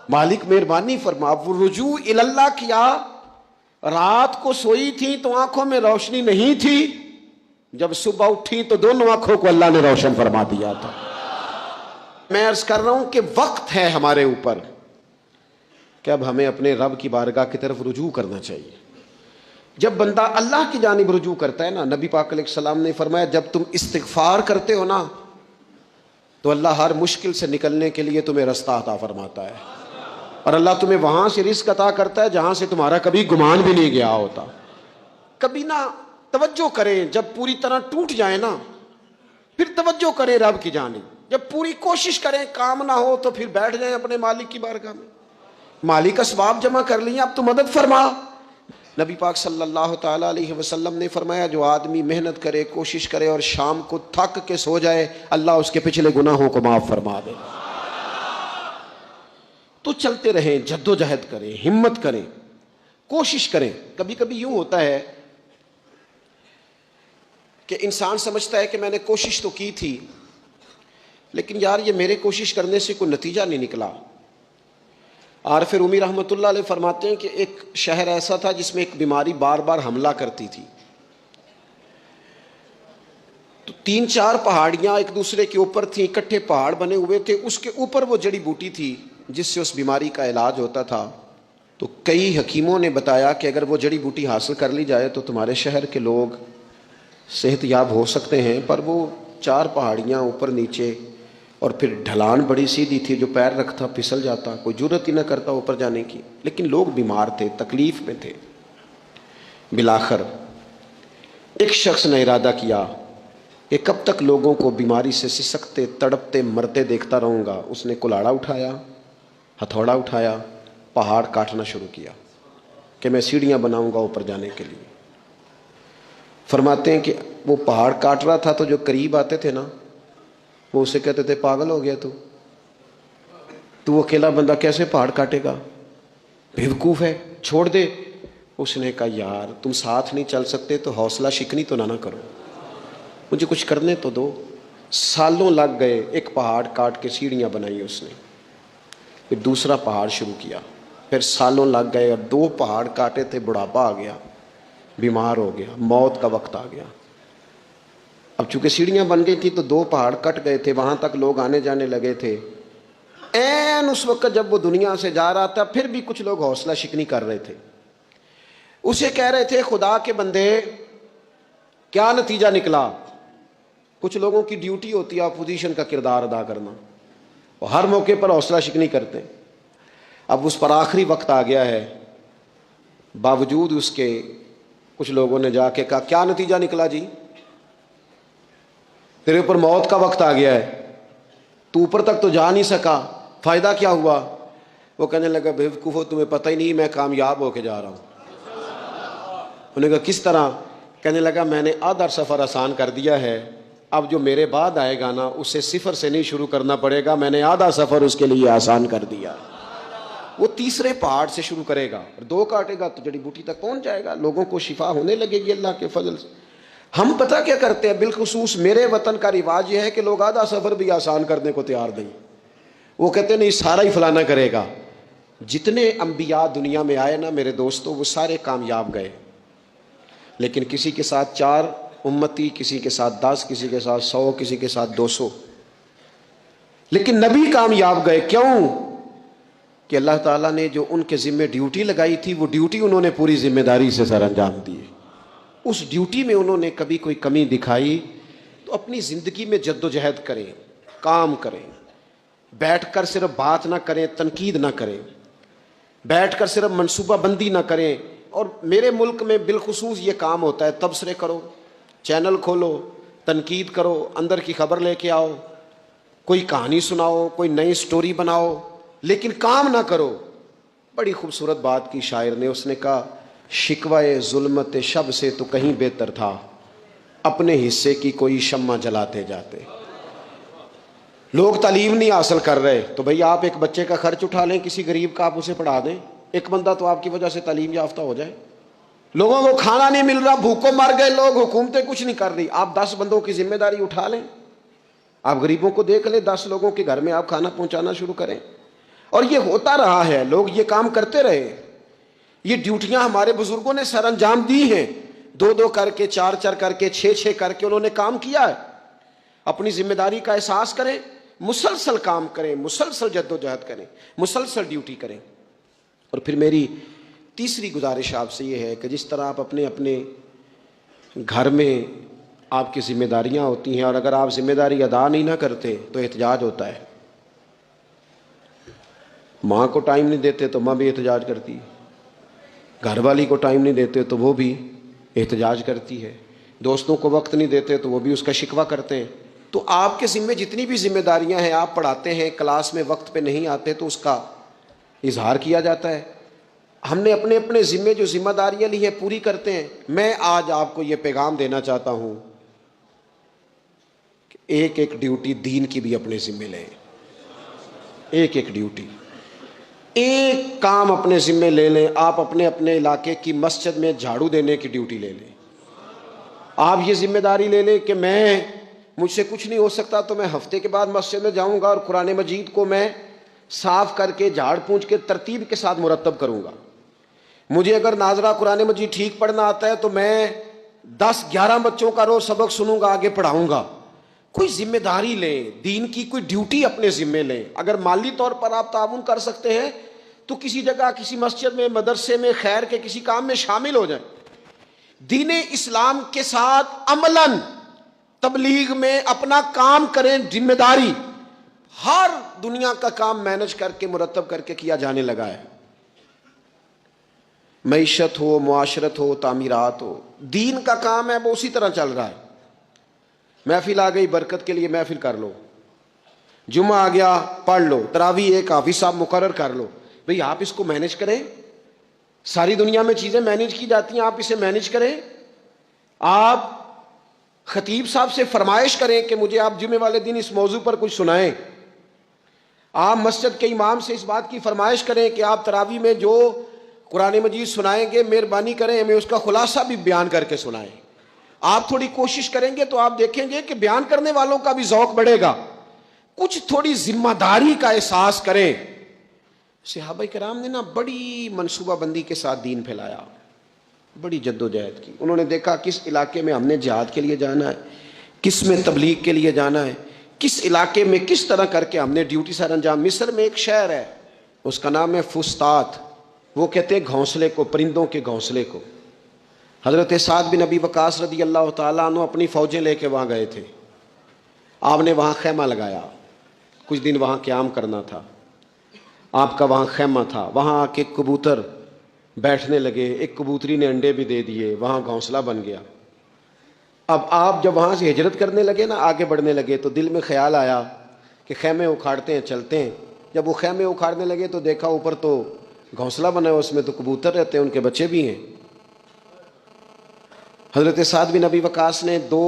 مالک مہربانی فرما. وہ رجوع اللہ کیا, رات کو سوئی تھی تو آنکھوں میں روشنی نہیں تھی, جب صبح اٹھی تو دونوں آنکھوں کو اللہ نے روشن فرما دیا تھا. میں عرض کر رہا ہوں کہ وقت ہے ہمارے اوپر کہ اب ہمیں اپنے رب کی بارگاہ کی طرف رجوع کرنا چاہیے. جب بندہ اللہ کی جانب رجوع کرتا ہے نا, نبی پاک علیہ السلام نے فرمایا جب تم استغفار کرتے ہو نا تو اللہ ہر مشکل سے نکلنے کے لیے تمہیں رستہ عطا فرماتا ہے, اور اللہ تمہیں وہاں سے رزق عطا کرتا ہے جہاں سے تمہارا کبھی گمان بھی نہیں گیا ہوتا. کبھی نہ توجہ کریں, جب پوری طرح ٹوٹ جائیں نا پھر توجہ کریں رب کی جانب. جب پوری کوشش کریں کام نہ ہو تو پھر بیٹھ جائیں اپنے مالک کی بارگاہ میں. مالک اسباب جمع کر لیے, اب تو مدد فرما. نبی پاک صلی اللہ تعالیٰ علیہ وسلم نے فرمایا جو آدمی محنت کرے, کوشش کرے اور شام کو تھک کے سو جائے, اللہ اس کے پچھلے گناہوں کو معاف فرما دے. تو چلتے رہیں, جد و جہد کریں, ہمت کریں, کوشش کریں. کبھی کبھی یوں ہوتا ہے کہ انسان سمجھتا ہے کہ میں نے کوشش تو کی تھی لیکن یار یہ میرے کوشش کرنے سے کوئی نتیجہ نہیں نکلا. عارف رومی رحمۃ اللہ علیہ فرماتے ہیں کہ ایک شہر ایسا تھا جس میں ایک بیماری بار بار حملہ کرتی تھی. تو 3-4 پہاڑیاں ایک دوسرے کے اوپر تھیں, اکٹھے پہاڑ بنے ہوئے تھے, اس کے اوپر وہ جڑی بوٹی تھی جس سے اس بیماری کا علاج ہوتا تھا. تو کئی حکیموں نے بتایا کہ اگر وہ جڑی بوٹی حاصل کر لی جائے تو تمہارے شہر کے لوگ صحت یاب ہو سکتے ہیں. پر وہ 4 پہاڑیاں اوپر نیچے, اور پھر ڈھلان بڑی سیدھی تھی, جو پیر رکھتا پھسل جاتا, کوئی جرت ہی نہ کرتا اوپر جانے کی. لیکن لوگ بیمار تھے, تکلیف میں تھے. بالآخر ایک شخص نے ارادہ کیا کہ کب تک لوگوں کو بیماری سے سسکتے, تڑپتے, مرتے دیکھتا رہوں گا. اس نے کلاڑا اٹھایا, ہتھوڑا اٹھایا, پہاڑ کاٹنا شروع کیا کہ میں سیڑھیاں بناؤں گا اوپر جانے کے لیے. فرماتے ہیں کہ وہ پہاڑ کاٹ رہا تھا تو جو قریب آتے تھے نا وہ اسے کہتے تھے پاگل ہو گیا تو اکیلا بندہ کیسے پہاڑ کاٹے گا, بیوقوف ہے, چھوڑ دے. اس نے کہا یار تم ساتھ نہیں چل سکتے تو حوصلہ شکنی تو نہ کرو, مجھے کچھ کرنے تو دو. سالوں لگ گئے, ایک پہاڑ کاٹ کے سیڑھیاں بنائی اس نے, پھر دوسرا پہاڑ شروع کیا, پھر سالوں لگ گئے, اور 2 پہاڑ کاٹے تھے, بڑھاپا آ گیا, بیمار ہو گیا, موت کا وقت آ گیا. اب چونکہ سیڑھیاں بن گئی تھی تو 2 پہاڑ کٹ گئے تھے, وہاں تک لوگ آنے جانے لگے تھے. این اس وقت جب وہ دنیا سے جا رہا تھا پھر بھی کچھ لوگ حوصلہ شکنی کر رہے تھے. اسے کہہ رہے تھے خدا کے بندے کیا نتیجہ نکلا. کچھ لوگوں کی ڈیوٹی ہوتی ہے اپوزیشن کا کردار ادا کرنا, وہ ہر موقع پر حوصلہ شکنی کرتے ہیں. اب اس پر آخری وقت آ گیا ہے, باوجود اس کے کچھ لوگوں نے جا کے کہا کیا نتیجہ نکلا جی, تیرے اوپر موت کا وقت آ گیا ہے, تو اوپر تک تو جا نہیں سکا, فائدہ کیا ہوا. وہ کہنے لگا بیوقوفو تمہیں پتہ ہی نہیں میں کامیاب ہو کے جا رہا ہوں. انہوں نے کہا کس طرح؟ کہنے لگا میں نے آدھا سفر آسان کر دیا ہے, اب جو میرے بعد آئے گا نا اسے صفر سے نہیں شروع کرنا پڑے گا, میں نے آدھا سفر اس کے لیے آسان کر دیا. وہ تیسرے پہاڑ سے شروع کرے گا اور 2 کاٹے گا تو جڑی بوٹی تک پہنچ جائے گا, لوگوں کو شفا ہونے لگے گی اللہ کے فضل سے. ہم پتہ کیا کرتے ہیں, بالخصوص میرے وطن کا رواج یہ ہے کہ لوگ آدھا سفر بھی آسان کرنے کو تیار نہیں. وہ کہتے نہیں سارا ہی فلانا کرے گا. جتنے انبیاء دنیا میں آئے نا میرے دوستوں وہ سارے کامیاب گئے, لیکن کسی کے ساتھ 4 امتی, کسی کے ساتھ 10, کسی کے ساتھ 100, کسی کے ساتھ 200, لیکن نبی کامیاب گئے. کیوں؟ کہ اللہ تعالیٰ نے جو ان کے ذمہ ڈیوٹی لگائی تھی وہ ڈیوٹی انہوں نے پوری ذمہ داری سے سر انجام دی. اس ڈیوٹی میں انہوں نے کبھی کوئی کمی دکھائی تو اپنی زندگی میں جد و جہد کریں, کام کریں, بیٹھ کر صرف بات نہ کریں, تنقید نہ کریں, بیٹھ کر صرف منصوبہ بندی نہ کریں. اور میرے ملک میں بالخصوص یہ کام ہوتا ہے, تبصرے کرو, چینل کھولو, تنقید کرو, اندر کی خبر لے کے آؤ, کوئی کہانی سناؤ, کوئی نئی سٹوری بناؤ, لیکن کام نہ کرو. بڑی خوبصورت بات کی شاعر نے, اس نے کہا شکوائے ظلمت شب سے تو کہیں بہتر تھا, اپنے حصے کی کوئی شمع جلاتے جاتے. لوگ تعلیم نہیں حاصل کر رہے تو بھئی آپ ایک بچے کا خرچ اٹھا لیں, کسی غریب کا آپ اسے پڑھا دیں, ایک بندہ تو آپ کی وجہ سے تعلیم یافتہ ہو جائے. لوگوں کو کھانا نہیں مل رہا, بھوکوں مر گئے لوگ, حکومتیں کچھ نہیں کر رہی, آپ 10 بندوں کی ذمہ داری اٹھا لیں. آپ غریبوں کو دیکھ لیں, 10 لوگوں کے گھر میں آپ کھانا پہنچانا شروع کریں. اور یہ ہوتا رہا ہے, لوگ یہ کام کرتے رہے. یہ ڈیوٹیاں ہمارے بزرگوں نے سر انجام دی ہیں, 2 کر کے, 4 کر کے, 6 کر کے انہوں نے کام کیا ہے. اپنی ذمہ داری کا احساس کریں, مسلسل کام کریں, مسلسل جد و جہد کریں, مسلسل ڈیوٹی کریں. اور پھر میری تیسری گزارش آپ سے یہ ہے کہ جس طرح آپ اپنے اپنے گھر میں آپ کی ذمہ داریاں ہوتی ہیں, اور اگر آپ ذمہ داری ادا نہیں نہ کرتے تو احتجاج ہوتا ہے. ماں کو ٹائم نہیں دیتے تو ماں بھی احتجاج کرتی ہے, گھر والی کو ٹائم نہیں دیتے تو وہ بھی احتجاج کرتی ہے, دوستوں کو وقت نہیں دیتے تو وہ بھی اس کا شکوہ کرتے ہیں. تو آپ کے ذمہ جتنی بھی ذمہ داریاں ہیں, آپ پڑھاتے ہیں, کلاس میں وقت پہ نہیں آتے تو اس کا اظہار کیا جاتا ہے. ہم نے اپنے اپنے ذمہ جو ذمہ داریاں لی ہیں پوری کرتے ہیں. میں آج آپ کو یہ پیغام دینا چاہتا ہوں کہ ایک ڈیوٹی دین کی بھی اپنے ذمہ لیں, ایک ڈیوٹی, ایک کام اپنے ذمہ لے لیں. آپ اپنے اپنے علاقے کی مسجد میں جھاڑو دینے کی ڈیوٹی لے لیں. آپ یہ ذمہ داری لے لیں کہ مجھ سے کچھ نہیں ہو سکتا تو میں ہفتے کے بعد مسجد میں جاؤں گا اور قرآن مجید کو میں صاف کر کے, جھاڑ پونچھ کے, ترتیب کے ساتھ مرتب کروں گا. مجھے اگر ناظرہ قرآن مجید ٹھیک پڑھنا آتا ہے تو میں 10-11 بچوں کا روز سبق سنوں گا, آگے پڑھاؤں گا. کوئی ذمہ داری لیں, دین کی کوئی ڈیوٹی اپنے ذمہ لیں. اگر مالی طور پر آپ تعاون کر سکتے ہیں تو کسی جگہ, کسی مسجد میں, مدرسے میں, خیر کے کسی کام میں شامل ہو جائیں. دین اسلام کے ساتھ عملاً تبلیغ میں اپنا کام کریں. ذمہ داری ہر دنیا کا کام مینج کر کے, مرتب کر کے کیا جانے لگا ہے. معیشت ہو, معاشرت ہو, تعمیرات ہو, دین کا کام ہے وہ اسی طرح چل رہا ہے. محفل آ گئی, برکت کے لیے محفل کر لو, جمعہ آ گیا پڑھ لو, تراویح ایک حافظ صاحب مقرر کر لو. بھئی آپ اس کو مینج کریں. ساری دنیا میں چیزیں مینج کی جاتی ہیں, آپ اسے مینج کریں. آپ خطیب صاحب سے فرمائش کریں کہ مجھے آپ جمعے والے دن اس موضوع پر کچھ سنائیں. آپ مسجد کے امام سے اس بات کی فرمائش کریں کہ آپ تراویح میں جو قرآن مجید سنائیں گے مہربانی کریں ہمیں اس کا خلاصہ بھی بیان کر کے سنائیں. آپ تھوڑی کوشش کریں گے تو آپ دیکھیں گے کہ بیان کرنے والوں کا بھی ذوق بڑھے گا. کچھ تھوڑی ذمہ داری کا احساس کریں. صحابہ کرام نے نا بڑی منصوبہ بندی کے ساتھ دین پھیلایا, بڑی جد و جہد کی. انہوں نے دیکھا کس علاقے میں ہم نے جہاد کے لیے جانا ہے, کس میں تبلیغ کے لیے جانا ہے, کس علاقے میں کس طرح کر کے ہم نے ڈیوٹی سر انجام. مصر میں ایک شہر ہے, اس کا نام ہے فسطاط. وہ کہتے ہیں گھونسلے کو, پرندوں کے گھونسلے کو. حضرت سعد بن ابی وقاص رضی اللہ تعالیٰ عنہ اپنی فوجیں لے کے وہاں گئے تھے. آپ نے وہاں خیمہ لگایا, کچھ دن وہاں قیام کرنا تھا. آپ کا وہاں خیمہ تھا. وہاں آ کے کبوتر بیٹھنے لگے, ایک کبوتری نے انڈے بھی دے دیے, وہاں گھونسلہ بن گیا. اب آپ جب وہاں سے ہجرت کرنے لگے نا, آگے بڑھنے لگے, تو دل میں خیال آیا کہ خیمے اکھاڑتے ہیں چلتے ہیں. جب وہ خیمے اکھاڑنے لگے تو دیکھا اوپر تو گھونسلہ بنا ہے، اس میں تو کبوتر رہتے ہیں، ان کے بچے بھی ہیں۔ حضرت سعد بن ابی وقاص نے 2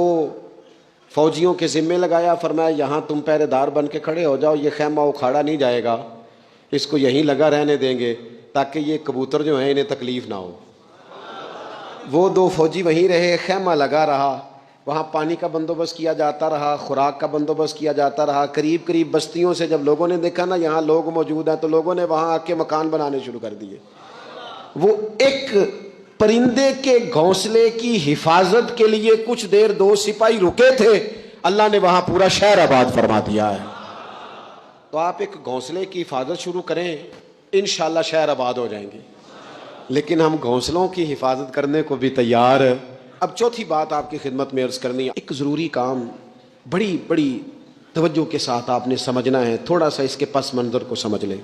فوجیوں کے ذمے لگایا، فرمایا یہاں تم پہرے دار بن کے کھڑے ہو جاؤ، یہ خیمہ اکھاڑا نہیں جائے گا، اس کو یہیں لگا رہنے دیں گے تاکہ یہ کبوتر جو ہیں انہیں تکلیف نہ ہو۔ وہ 2 فوجی وہیں رہے، خیمہ لگا رہا، وہاں پانی کا بندوبست کیا جاتا رہا، خوراک کا بندوبست کیا جاتا رہا۔ قریب قریب بستیوں سے جب لوگوں نے دیکھا نا یہاں لوگ موجود ہیں تو لوگوں نے وہاں آ کے مکان بنانے شروع کر دیے۔ وہ ایک پرندے کے گھونسلے کی حفاظت کے لیے کچھ دیر 2 سپاہی رکے تھے، اللہ نے وہاں پورا شہر آباد فرما دیا ہے۔ تو آپ ایک گھونسلے کی حفاظت شروع کریں، انشاءاللہ شہر آباد ہو جائیں گے، لیکن ہم گھونسلوں کی حفاظت کرنے کو بھی تیار۔ اب چوتھی بات آپ کی خدمت میں عرض کرنی ہے، ایک ضروری کام بڑی بڑی توجہ کے ساتھ آپ نے سمجھنا ہے، تھوڑا سا اس کے پس منظر کو سمجھ لیں۔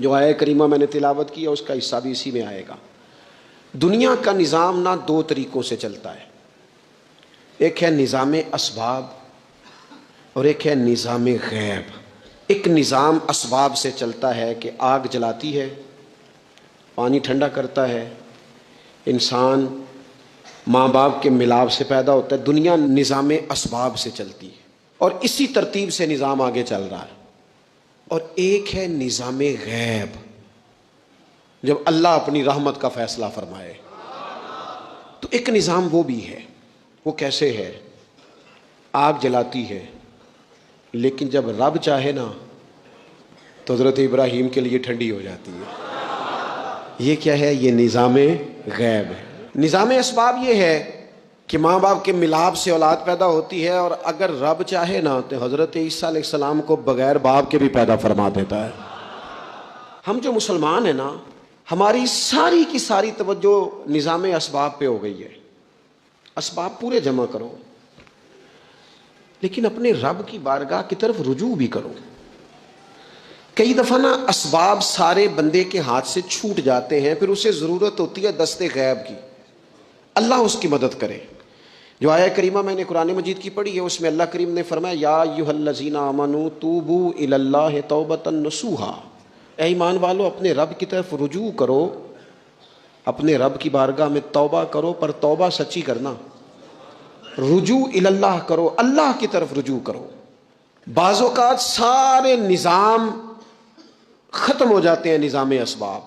جو آیہ کریمہ میں نے تلاوت کی ہے اس کا حصہ بھی اسی میں آئے گا۔ دنیا کا نظام نہ 2 طریقوں سے چلتا ہے، ایک ہے نظام اسباب اور ایک ہے نظام غیب۔ ایک نظام اسباب سے چلتا ہے کہ آگ جلاتی ہے، پانی ٹھنڈا کرتا ہے، انسان ماں باپ کے ملاپ سے پیدا ہوتا ہے، دنیا نظام اسباب سے چلتی ہے اور اسی ترتیب سے نظام آگے چل رہا ہے۔ اور ایک ہے نظام غیب، جب اللہ اپنی رحمت کا فیصلہ فرمائے تو ایک نظام وہ بھی ہے۔ وہ کیسے ہے؟ آگ جلاتی ہے لیکن جب رب چاہے نا تو حضرت ابراہیم کے لیے ٹھنڈی ہو جاتی ہے۔ یہ کیا ہے؟ یہ نظام غیب ہے۔ نظام اسباب یہ ہے کہ ماں باپ کے ملاپ سے اولاد پیدا ہوتی ہے، اور اگر رب چاہے نا تو حضرت عیسیٰ علیہ السلام کو بغیر باپ کے بھی پیدا فرما دیتا ہے۔ ہم جو مسلمان ہیں نا، ہماری ساری کی ساری توجہ نظام اسباب پہ ہو گئی ہے۔ اسباب پورے جمع کرو لیکن اپنے رب کی بارگاہ کی طرف رجوع بھی کرو۔ کئی دفعہ نا اسباب سارے بندے کے ہاتھ سے چھوٹ جاتے ہیں، پھر اسے ضرورت ہوتی ہے دست غیب کی، اللہ اس کی مدد کرے۔ جو آیہ کریمہ میں نے قرآن مجید کی پڑھی ہے اس میں اللہ کریم نے فرمایا یا ایھا الذین آمنوا توبوا الی اللہ توبۃ نصوحا، اے ایمان والو اپنے رب کی طرف رجوع کرو، اپنے رب کی بارگاہ میں توبہ کرو، پر توبہ سچی کرنا، رجوع الی اللہ کرو، اللہ کی طرف رجوع کرو۔ بعض اوقات سارے نظام ختم ہو جاتے ہیں، نظام اسباب،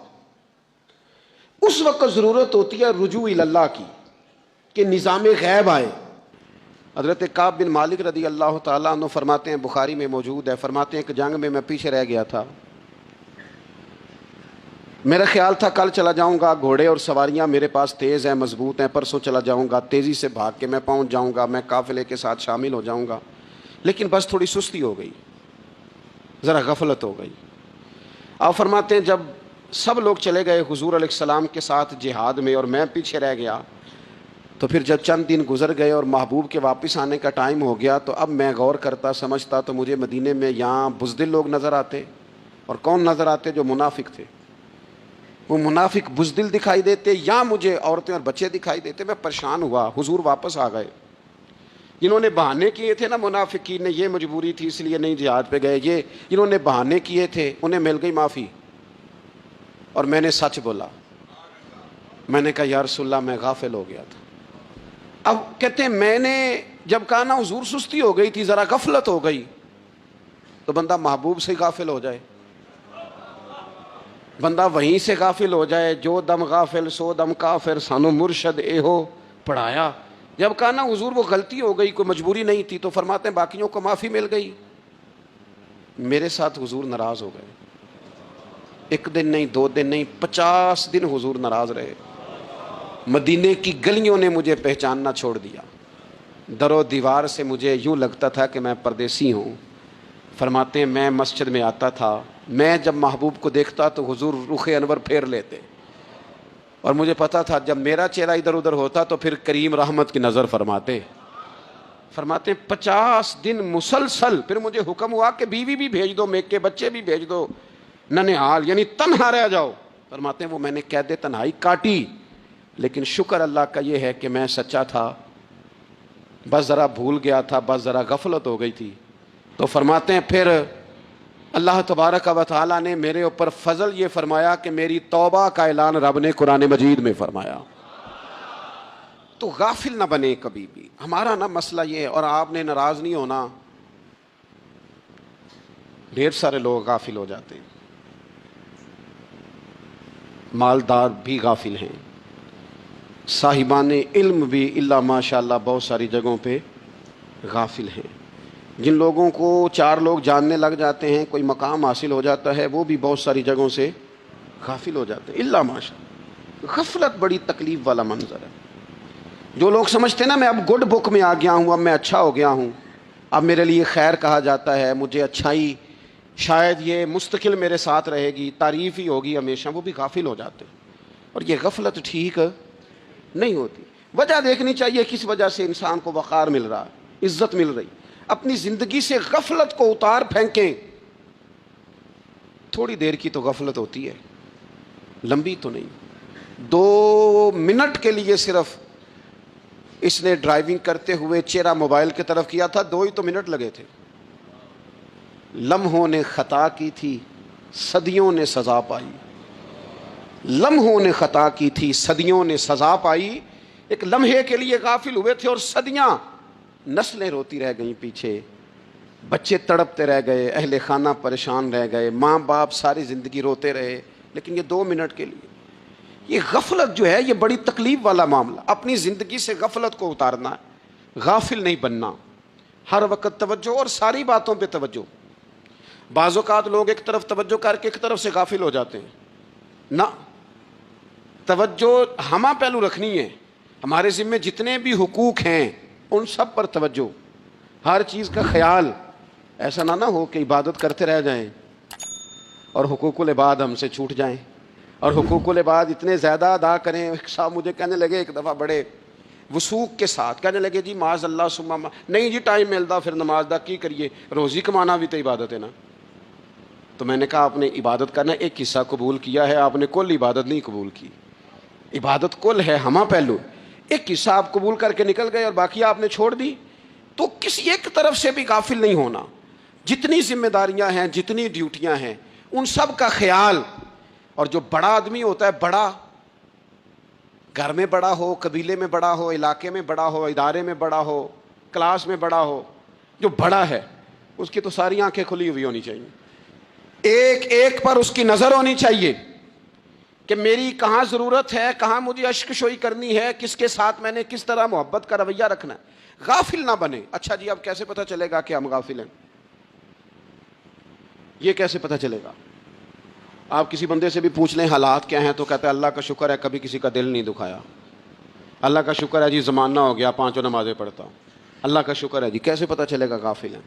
اس وقت ضرورت ہوتی ہے رجوع الی اللہ کی کہ نظام غیب آئے۔ حضرت کعب بن مالک رضی اللہ تعالیٰ عنہ فرماتے ہیں، بخاری میں موجود ہے، فرماتے ہیں کہ جنگ میں پیچھے رہ گیا تھا، میرا خیال تھا کل چلا جاؤں گا، گھوڑے اور سواریاں میرے پاس تیز ہیں، مضبوط ہیں، پرسوں چلا جاؤں گا، تیزی سے بھاگ کے میں پہنچ جاؤں گا، میں قافلے کے ساتھ شامل ہو جاؤں گا، لیکن بس تھوڑی سستی ہو گئی، ذرا غفلت ہو گئی۔ آپ فرماتے ہیں جب سب لوگ چلے گئے حضور علیہ السلام کے ساتھ جہاد میں اور میں پیچھے رہ گیا، تو پھر جب چند دن گزر گئے اور محبوب کے واپس آنے کا ٹائم ہو گیا تو اب میں غور کرتا سمجھتا تو مجھے مدینے میں یہاں بزدل لوگ نظر آتے، اور کون نظر آتے؟ جو منافق تھے، وہ منافق بزدل دکھائی دیتے، یا مجھے عورتیں اور بچے دکھائی دیتے۔ میں پریشان ہوا، حضور واپس آ گئے۔ جنہوں نے بہانے کیے تھے نا منافقین نے، یہ مجبوری تھی اس لیے نہیں جہاد پہ گئے، یہ جنہوں نے بہانے کیے تھے انہیں مل گئی معافی، اور میں نے سچ بولا، میں نے کہا یا رسول اللہ میں غافل ہو گیا تھا۔ اب کہتے ہیں میں نے جب کہا نا حضور سستی ہو گئی تھی، ذرا غفلت ہو گئی، تو بندہ محبوب سے غافل ہو جائے، بندہ وہیں سے غافل ہو جائے، جو دم غافل سو دم کافر، سانو مرشد اے ہو پڑھایا۔ جب کہا نا حضور وہ غلطی ہو گئی، کوئی مجبوری نہیں تھی، تو فرماتے ہیں باقیوں کو معافی مل گئی، میرے ساتھ حضور ناراض ہو گئے۔ 1 دن نہیں، 2 دن نہیں، 50 دن حضور ناراض رہے۔ مدینے کی گلیوں نے مجھے پہچاننا چھوڑ دیا، در و دیوار سے مجھے یوں لگتا تھا کہ میں پردیسی ہوں۔ فرماتے ہیں میں مسجد میں آتا تھا، میں جب محبوب کو دیکھتا تو حضور رخ انور پھیر لیتے، اور مجھے پتا تھا جب میرا چہرہ ادھر ادھر ہوتا تو پھر کریم رحمت کی نظر فرماتے۔ فرماتے ہیں 50 دن مسلسل، پھر مجھے حکم ہوا کہ بیوی بھی بھیج دو، میک کے بچے بھی بھیج دو، ننھال یعنی تنہا رہ جاؤ۔ فرماتے ہیں وہ میں نے قید تنہائی کاٹی، لیکن شکر اللہ کا یہ ہے کہ میں سچا تھا، بس ذرا بھول گیا تھا، بس ذرا غفلت ہو گئی تھی۔ تو فرماتے ہیں پھر اللہ تبارک و تعالیٰ نے میرے اوپر فضل یہ فرمایا کہ میری توبہ کا اعلان رب نے قرآن مجید میں فرمایا. تو غافل نہ بنے کبھی بھی. ہمارا نا مسئلہ یہ ہے, اور آپ نے ناراض نہیں ہونا, ڈھیر سارے لوگ غافل ہو جاتے ہیں, مالدار بھی غافل ہیں, صاحبان علم بھی الا ماشاء اللہ بہت ساری جگہوں پہ غافل ہیں. جن لوگوں کو 4 لوگ جاننے لگ جاتے ہیں, کوئی مقام حاصل ہو جاتا ہے, وہ بھی بہت ساری جگہوں سے غافل ہو جاتے ہیں الا ماشاء اللہ. غفلت بڑی تکلیف والا منظر ہے. جو لوگ سمجھتے ہیں نا میں اب گڈ بک میں آ گیا ہوں, اب میں اچھا ہو گیا ہوں, اب میرے لیے خیر کہا جاتا ہے, مجھے اچھائی شاید یہ مستقل میرے ساتھ رہے گی, تعریف ہی ہوگی ہمیشہ, وہ بھی غافل ہو جاتے ہیں. اور یہ غفلت ٹھیک نہیں ہوتی. وجہ دیکھنی چاہیے کس وجہ سے انسان کو وقار مل رہا ہے, عزت مل رہی. اپنی زندگی سے غفلت کو اتار پھینکیں. تھوڑی دیر کی تو غفلت ہوتی ہے, لمبی تو نہیں. 2 منٹ کے لیے صرف اس نے ڈرائیونگ کرتے ہوئے چہرہ موبائل کی طرف کیا تھا, 2 ہی تو منٹ لگے تھے. لمحوں نے خطا کی تھی, صدیوں نے سزا پائی. لمحوں نے خطا کی تھی, صدیوں نے سزا پائی. ایک لمحے کے لیے غافل ہوئے تھے اور صدیاں, نسلیں روتی رہ گئیں پیچھے, بچے تڑپتے رہ گئے, اہل خانہ پریشان رہ گئے, ماں باپ ساری زندگی روتے رہے. لیکن یہ 2 منٹ کے لیے. یہ غفلت جو ہے یہ بڑی تکلیف والا معاملہ. اپنی زندگی سے غفلت کو اتارنا ہے, غافل نہیں بننا. ہر وقت توجہ اور ساری باتوں پہ توجہ. بعض اوقات لوگ ایک طرف توجہ کر کے ایک طرف سے غافل ہو جاتے ہیں. نہ, توجہ ہمہ پہلو رکھنی ہے. ہمارے ذمہ جتنے بھی حقوق ہیں ان سب پر توجہ, ہر چیز کا خیال. ایسا نہ ہو کہ عبادت کرتے رہ جائیں اور حقوق العباد ہم سے چھوٹ جائیں, اور حقوق العباد اتنے زیادہ ادا کریں. صاحب مجھے کہنے لگے ایک دفعہ بڑے وثوق کے ساتھ, کہنے لگے جی معاذ اللہ ثم نہیں جی ٹائم ملتا پھر نماز دا کی کریے, روزی کمانا بھی تو عبادت ہے نا. تو میں نے کہا آپ نے عبادت کرنا ایک حصہ قبول کیا ہے, آپ نے کل عبادت نہیں قبول کی. عبادت کل ہے, ہمہ پہلو. ایک حصہ آپ قبول کر کے نکل گئے اور باقی آپ نے چھوڑ دی. تو کسی ایک طرف سے بھی غافل نہیں ہونا. جتنی ذمہ داریاں ہیں, جتنی ڈیوٹیاں ہیں, ان سب کا خیال. اور جو بڑا آدمی ہوتا ہے, بڑا گھر میں بڑا ہو, قبیلے میں بڑا ہو, علاقے میں بڑا ہو, ادارے میں بڑا ہو, کلاس میں بڑا ہو, جو بڑا ہے اس کی تو ساری آنکھیں کھلی ہوئی ہونی چاہیے. ایک ایک پر اس کی نظر ہونی چاہیے کہ میری کہاں ضرورت ہے, کہاں مجھے اشک شوئی کرنی ہے, کس کے ساتھ میں نے کس طرح محبت کا رویہ رکھنا ہے. غافل نہ بنے. اچھا جی اب کیسے پتہ چلے گا کہ ہم غافل ہیں؟ یہ کیسے پتہ چلے گا؟ آپ کسی بندے سے بھی پوچھ لیں حالات کیا ہیں تو کہتا ہے اللہ کا شکر ہے کبھی کسی کا دل نہیں دکھایا, اللہ کا شکر ہے جی زمانہ ہو گیا 5 نمازیں پڑھتا ہوں, اللہ کا شکر ہے جی. کیسے پتہ چلے گا غافل ہیں؟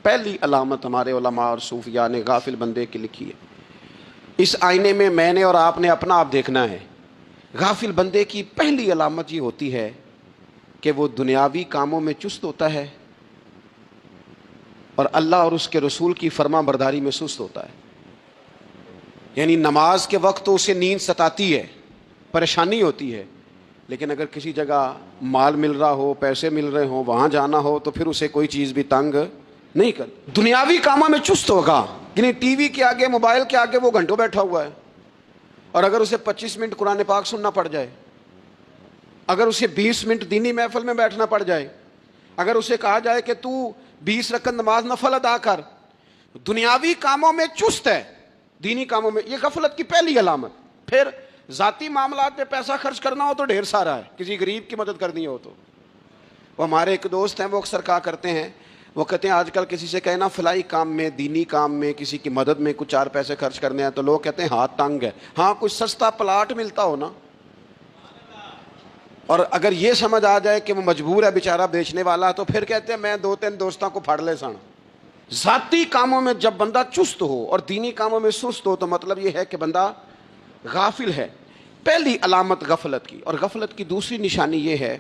پہلی علامت ہمارے علماء اور صوفیاء نے غافل بندے کی لکھی ہے. اس آئینے میں میں نے اور آپ نے اپنا آپ دیکھنا ہے. غافل بندے کی پہلی علامت یہ ہوتی ہے کہ وہ دنیاوی کاموں میں چست ہوتا ہے اور اللہ اور اس کے رسول کی فرما برداری میں سست ہوتا ہے. یعنی نماز کے وقت تو اسے نیند ستاتی ہے, پریشانی ہوتی ہے, لیکن اگر کسی جگہ مال مل رہا ہو, پیسے مل رہے ہوں, وہاں جانا ہو تو پھر اسے کوئی چیز بھی تنگ نہیں کر. دنیاوی کاموں میں چست ہوگا, یعنی ٹی وی کے آگے, موبائل کے آگے وہ گھنٹوں بیٹھا ہوا ہے. اور اگر اسے 25 منٹ قرآن پاک سننا پڑ جائے, اگر اسے 20 منٹ دینی محفل میں بیٹھنا پڑ جائے, اگر اسے کہا جائے کہ تو 20 رکعت نماز نفل ادا کر, دنیاوی کاموں میں چست ہے, دینی کاموں میں, یہ غفلت کی پہلی علامت. پھر ذاتی معاملات پہ پیسہ خرچ کرنا ہو تو ڈھیر سارا ہے, کسی غریب کی مدد کرنی ہو تو. وہ ہمارے ایک دوست ہیں, وہ اکثر کہا کرتے ہیں, وہ کہتے ہیں آج کل کسی سے کہنا فلائی کام میں, دینی کام میں, کسی کی مدد میں کچھ 4 پیسے خرچ کرنے ہیں تو لوگ کہتے ہیں ہاتھ تنگ ہے. ہاں کچھ سستا پلاٹ ملتا ہو نا, اور اگر یہ سمجھ آ جائے کہ وہ مجبور ہے بیچارہ بیچنے والا, تو پھر کہتے ہیں میں 2-3 دوستوں کو پھاڑ لے سن. ذاتی کاموں میں جب بندہ چست ہو اور دینی کاموں میں سست ہو تو مطلب یہ ہے کہ بندہ غافل ہے. پہلی علامت غفلت کی. اور غفلت کی دوسری نشانی یہ ہے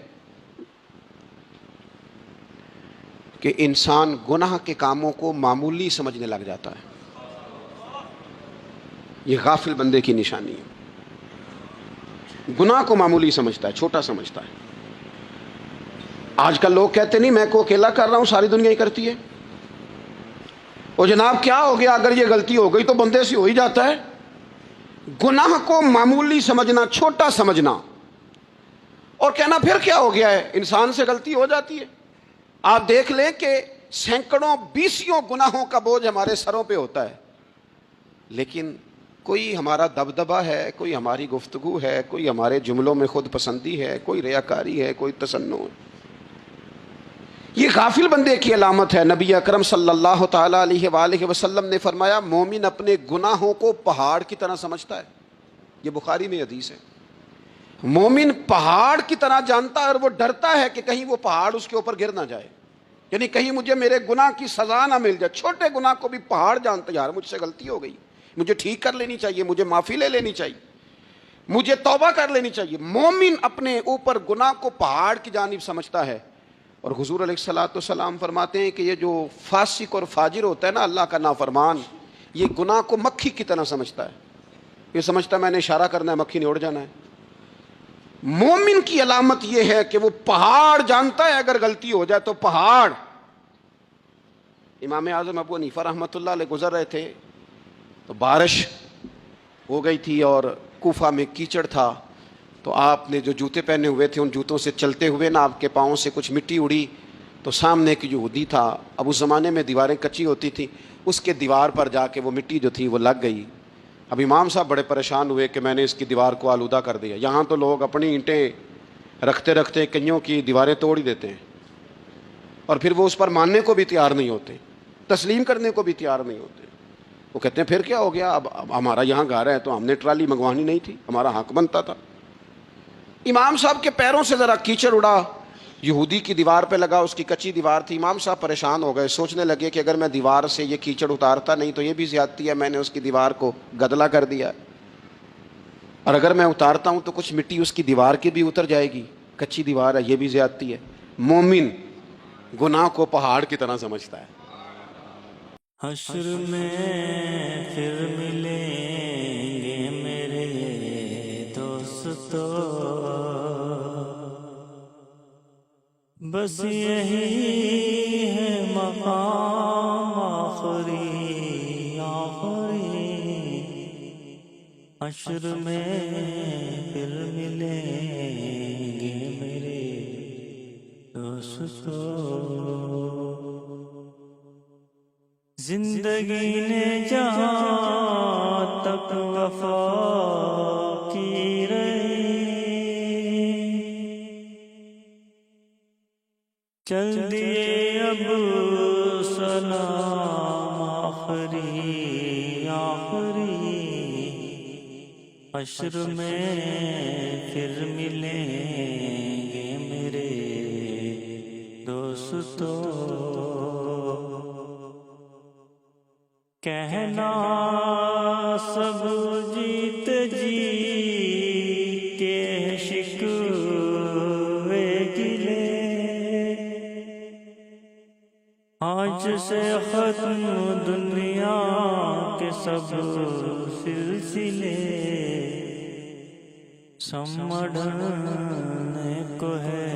کہ انسان گناہ کے کاموں کو معمولی سمجھنے لگ جاتا ہے. یہ غافل بندے کی نشانی ہے. گناہ کو معمولی سمجھتا ہے, چھوٹا سمجھتا ہے. آج کل لوگ کہتے نہیں میں کو اکیلا کر رہا ہوں, ساری دنیا ہی کرتی ہے. وہ جناب کیا ہو گیا؟ اگر یہ غلطی ہو گئی تو بندے سے ہو ہی جاتا ہے. گناہ کو معمولی سمجھنا، چھوٹا سمجھنا اور کہنا پھر کیا ہو گیا ہے، انسان سے غلطی ہو جاتی ہے. آپ دیکھ لیں کہ سینکڑوں بیسیوں گناہوں کا بوجھ ہمارے سروں پہ ہوتا ہے، لیکن کوئی ہمارا دبدبا ہے، کوئی ہماری گفتگو ہے، کوئی ہمارے جملوں میں خود پسندی ہے، کوئی ریاکاری ہے، کوئی تصنع ہے. یہ غافل بندے کی علامت ہے. نبی اکرم صلی اللہ تعالی علیہ وآلہ وسلم نے فرمایا مومن اپنے گناہوں کو پہاڑ کی طرح سمجھتا ہے. یہ بخاری میں حدیث ہے. مومن پہاڑ کی طرح جانتا ہے اور وہ ڈرتا ہے کہ کہیں وہ پہاڑ اس کے اوپر گر نہ جائے، یعنی کہیں مجھے میرے گناہ کی سزا نہ مل جائے. چھوٹے گناہ کو بھی پہاڑ جانتا ہے، یار مجھ سے غلطی ہو گئی، مجھے ٹھیک کر لینی چاہیے، مجھے معافی لے لینی چاہیے، مجھے توبہ کر لینی چاہیے. مومن اپنے اوپر گناہ کو پہاڑ کی جانب سمجھتا ہے. اور حضور علیہ الصلوۃ والسلام فرماتے ہیں کہ یہ جو فاسق اور فاجر ہوتا ہے نا، اللہ کا نافرمان، یہ گناہ کو مکھی کی طرح سمجھتا ہے. یہ سمجھتا ہے میں نے اشارہ کرنا ہے، مکھی نے اڑ جانا ہے. مومن کی علامت یہ ہے کہ وہ پہاڑ جانتا ہے، اگر غلطی ہو جائے تو پہاڑ. امام اعظم ابو حنیفہ رحمۃ اللہ علیہ گزر رہے تھے تو بارش ہو گئی تھی اور کوفہ میں کیچڑ تھا، تو آپ نے جو جوتے پہنے ہوئے تھے ان جوتوں سے چلتے ہوئے نا آپ کے پاؤں سے کچھ مٹی اڑی، تو سامنے کی جو یہودی تھا، اب اس زمانے میں دیواریں کچی ہوتی تھیں، اس کے دیوار پر جا کے وہ مٹی جو تھی وہ لگ گئی. اب امام صاحب بڑے پریشان ہوئے کہ میں نے اس کی دیوار کو آلودہ کر دیا. یہاں تو لوگ اپنی اینٹیں رکھتے رکھتے کئیوں کی دیواریں توڑ ہی دیتے ہیں، اور پھر وہ اس پر ماننے کو بھی تیار نہیں ہوتے، تسلیم کرنے کو بھی تیار نہیں ہوتے. وہ کہتے ہیں پھر کیا ہو گیا، اب ہمارا یہاں گھر ہے تو ہم نے ٹرالی منگوانی نہیں تھی، ہمارا حق بنتا تھا. امام صاحب کے پیروں سے ذرا کیچڑ اڑا، یہودی کی دیوار پہ لگا، اس کی کچی دیوار تھی. امام صاحب پریشان ہو گئے، سوچنے لگے کہ اگر میں دیوار سے یہ کیچڑ اتارتا نہیں تو یہ بھی زیادتی ہے، میں نے اس کی دیوار کو گدلا کر دیا، اور اگر میں اتارتا ہوں تو کچھ مٹی اس کی دیوار کی بھی اتر جائے گی، کچی دیوار ہے، یہ بھی زیادتی ہے. مومن گناہ کو پہاڑ کی طرح سمجھتا ہے. حشر میں پھر ملیں گے میرے دوستو، بس یہی ہے مقام آخری آخری. حشر میں پھر ملیں گے میرے دوستو، زندگی نے جہاں تک وفا کی رہی، چل دیے اب سلام آخری آخری. حشر میں پھر ملیں گے میرے دوستو، کہنا سب جیت جی کے شکوے گلے، آج سے ختم دنیا کے سب سلسلے، سمڑنے کو ہے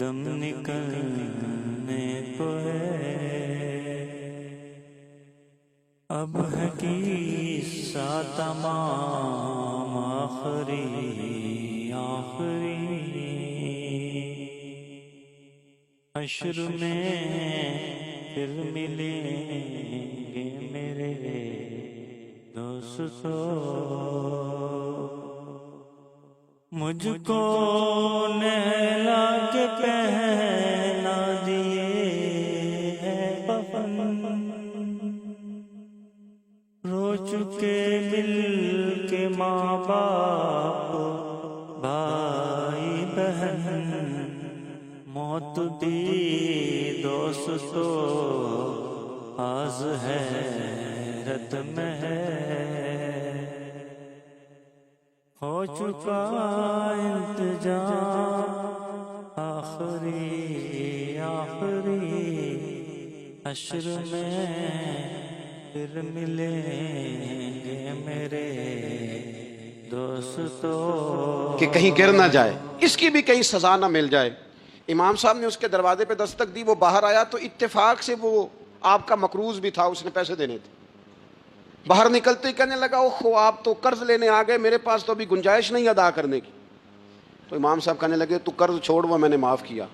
دم نکلنے کو ہے، اب ہے قصہ تمام آخری آخری. حشر میں پھر ملیں گے میرے دوستو، مجھ کو نہلا کے پہنا دیے ہے کفن، رو چکے مل کے ماں باپ بھائی بہن، موت بھی دوستو آز حیرت میں ہے، ہو چکا انتظام آخری آخری. حشر میں پھر ملیں گے میرے دوستو، کہ کہیں گر نہ جائے، اس کی بھی کہیں سزا نہ مل جائے. امام صاحب نے اس کے دروازے پہ دستک دی، وہ باہر آیا تو اتفاق سے وہ آپ کا مقروض بھی تھا, اس نے پیسے دینے تھے. باہر نکلتے ہی کہنے لگا اوہ آپ تو قرض لینے آ گئے, میرے پاس تو ابھی گنجائش نہیں ادا کرنے کی. تو امام صاحب کہنے لگے تو قرض چھوڑ, وہ میں نے معاف کیا,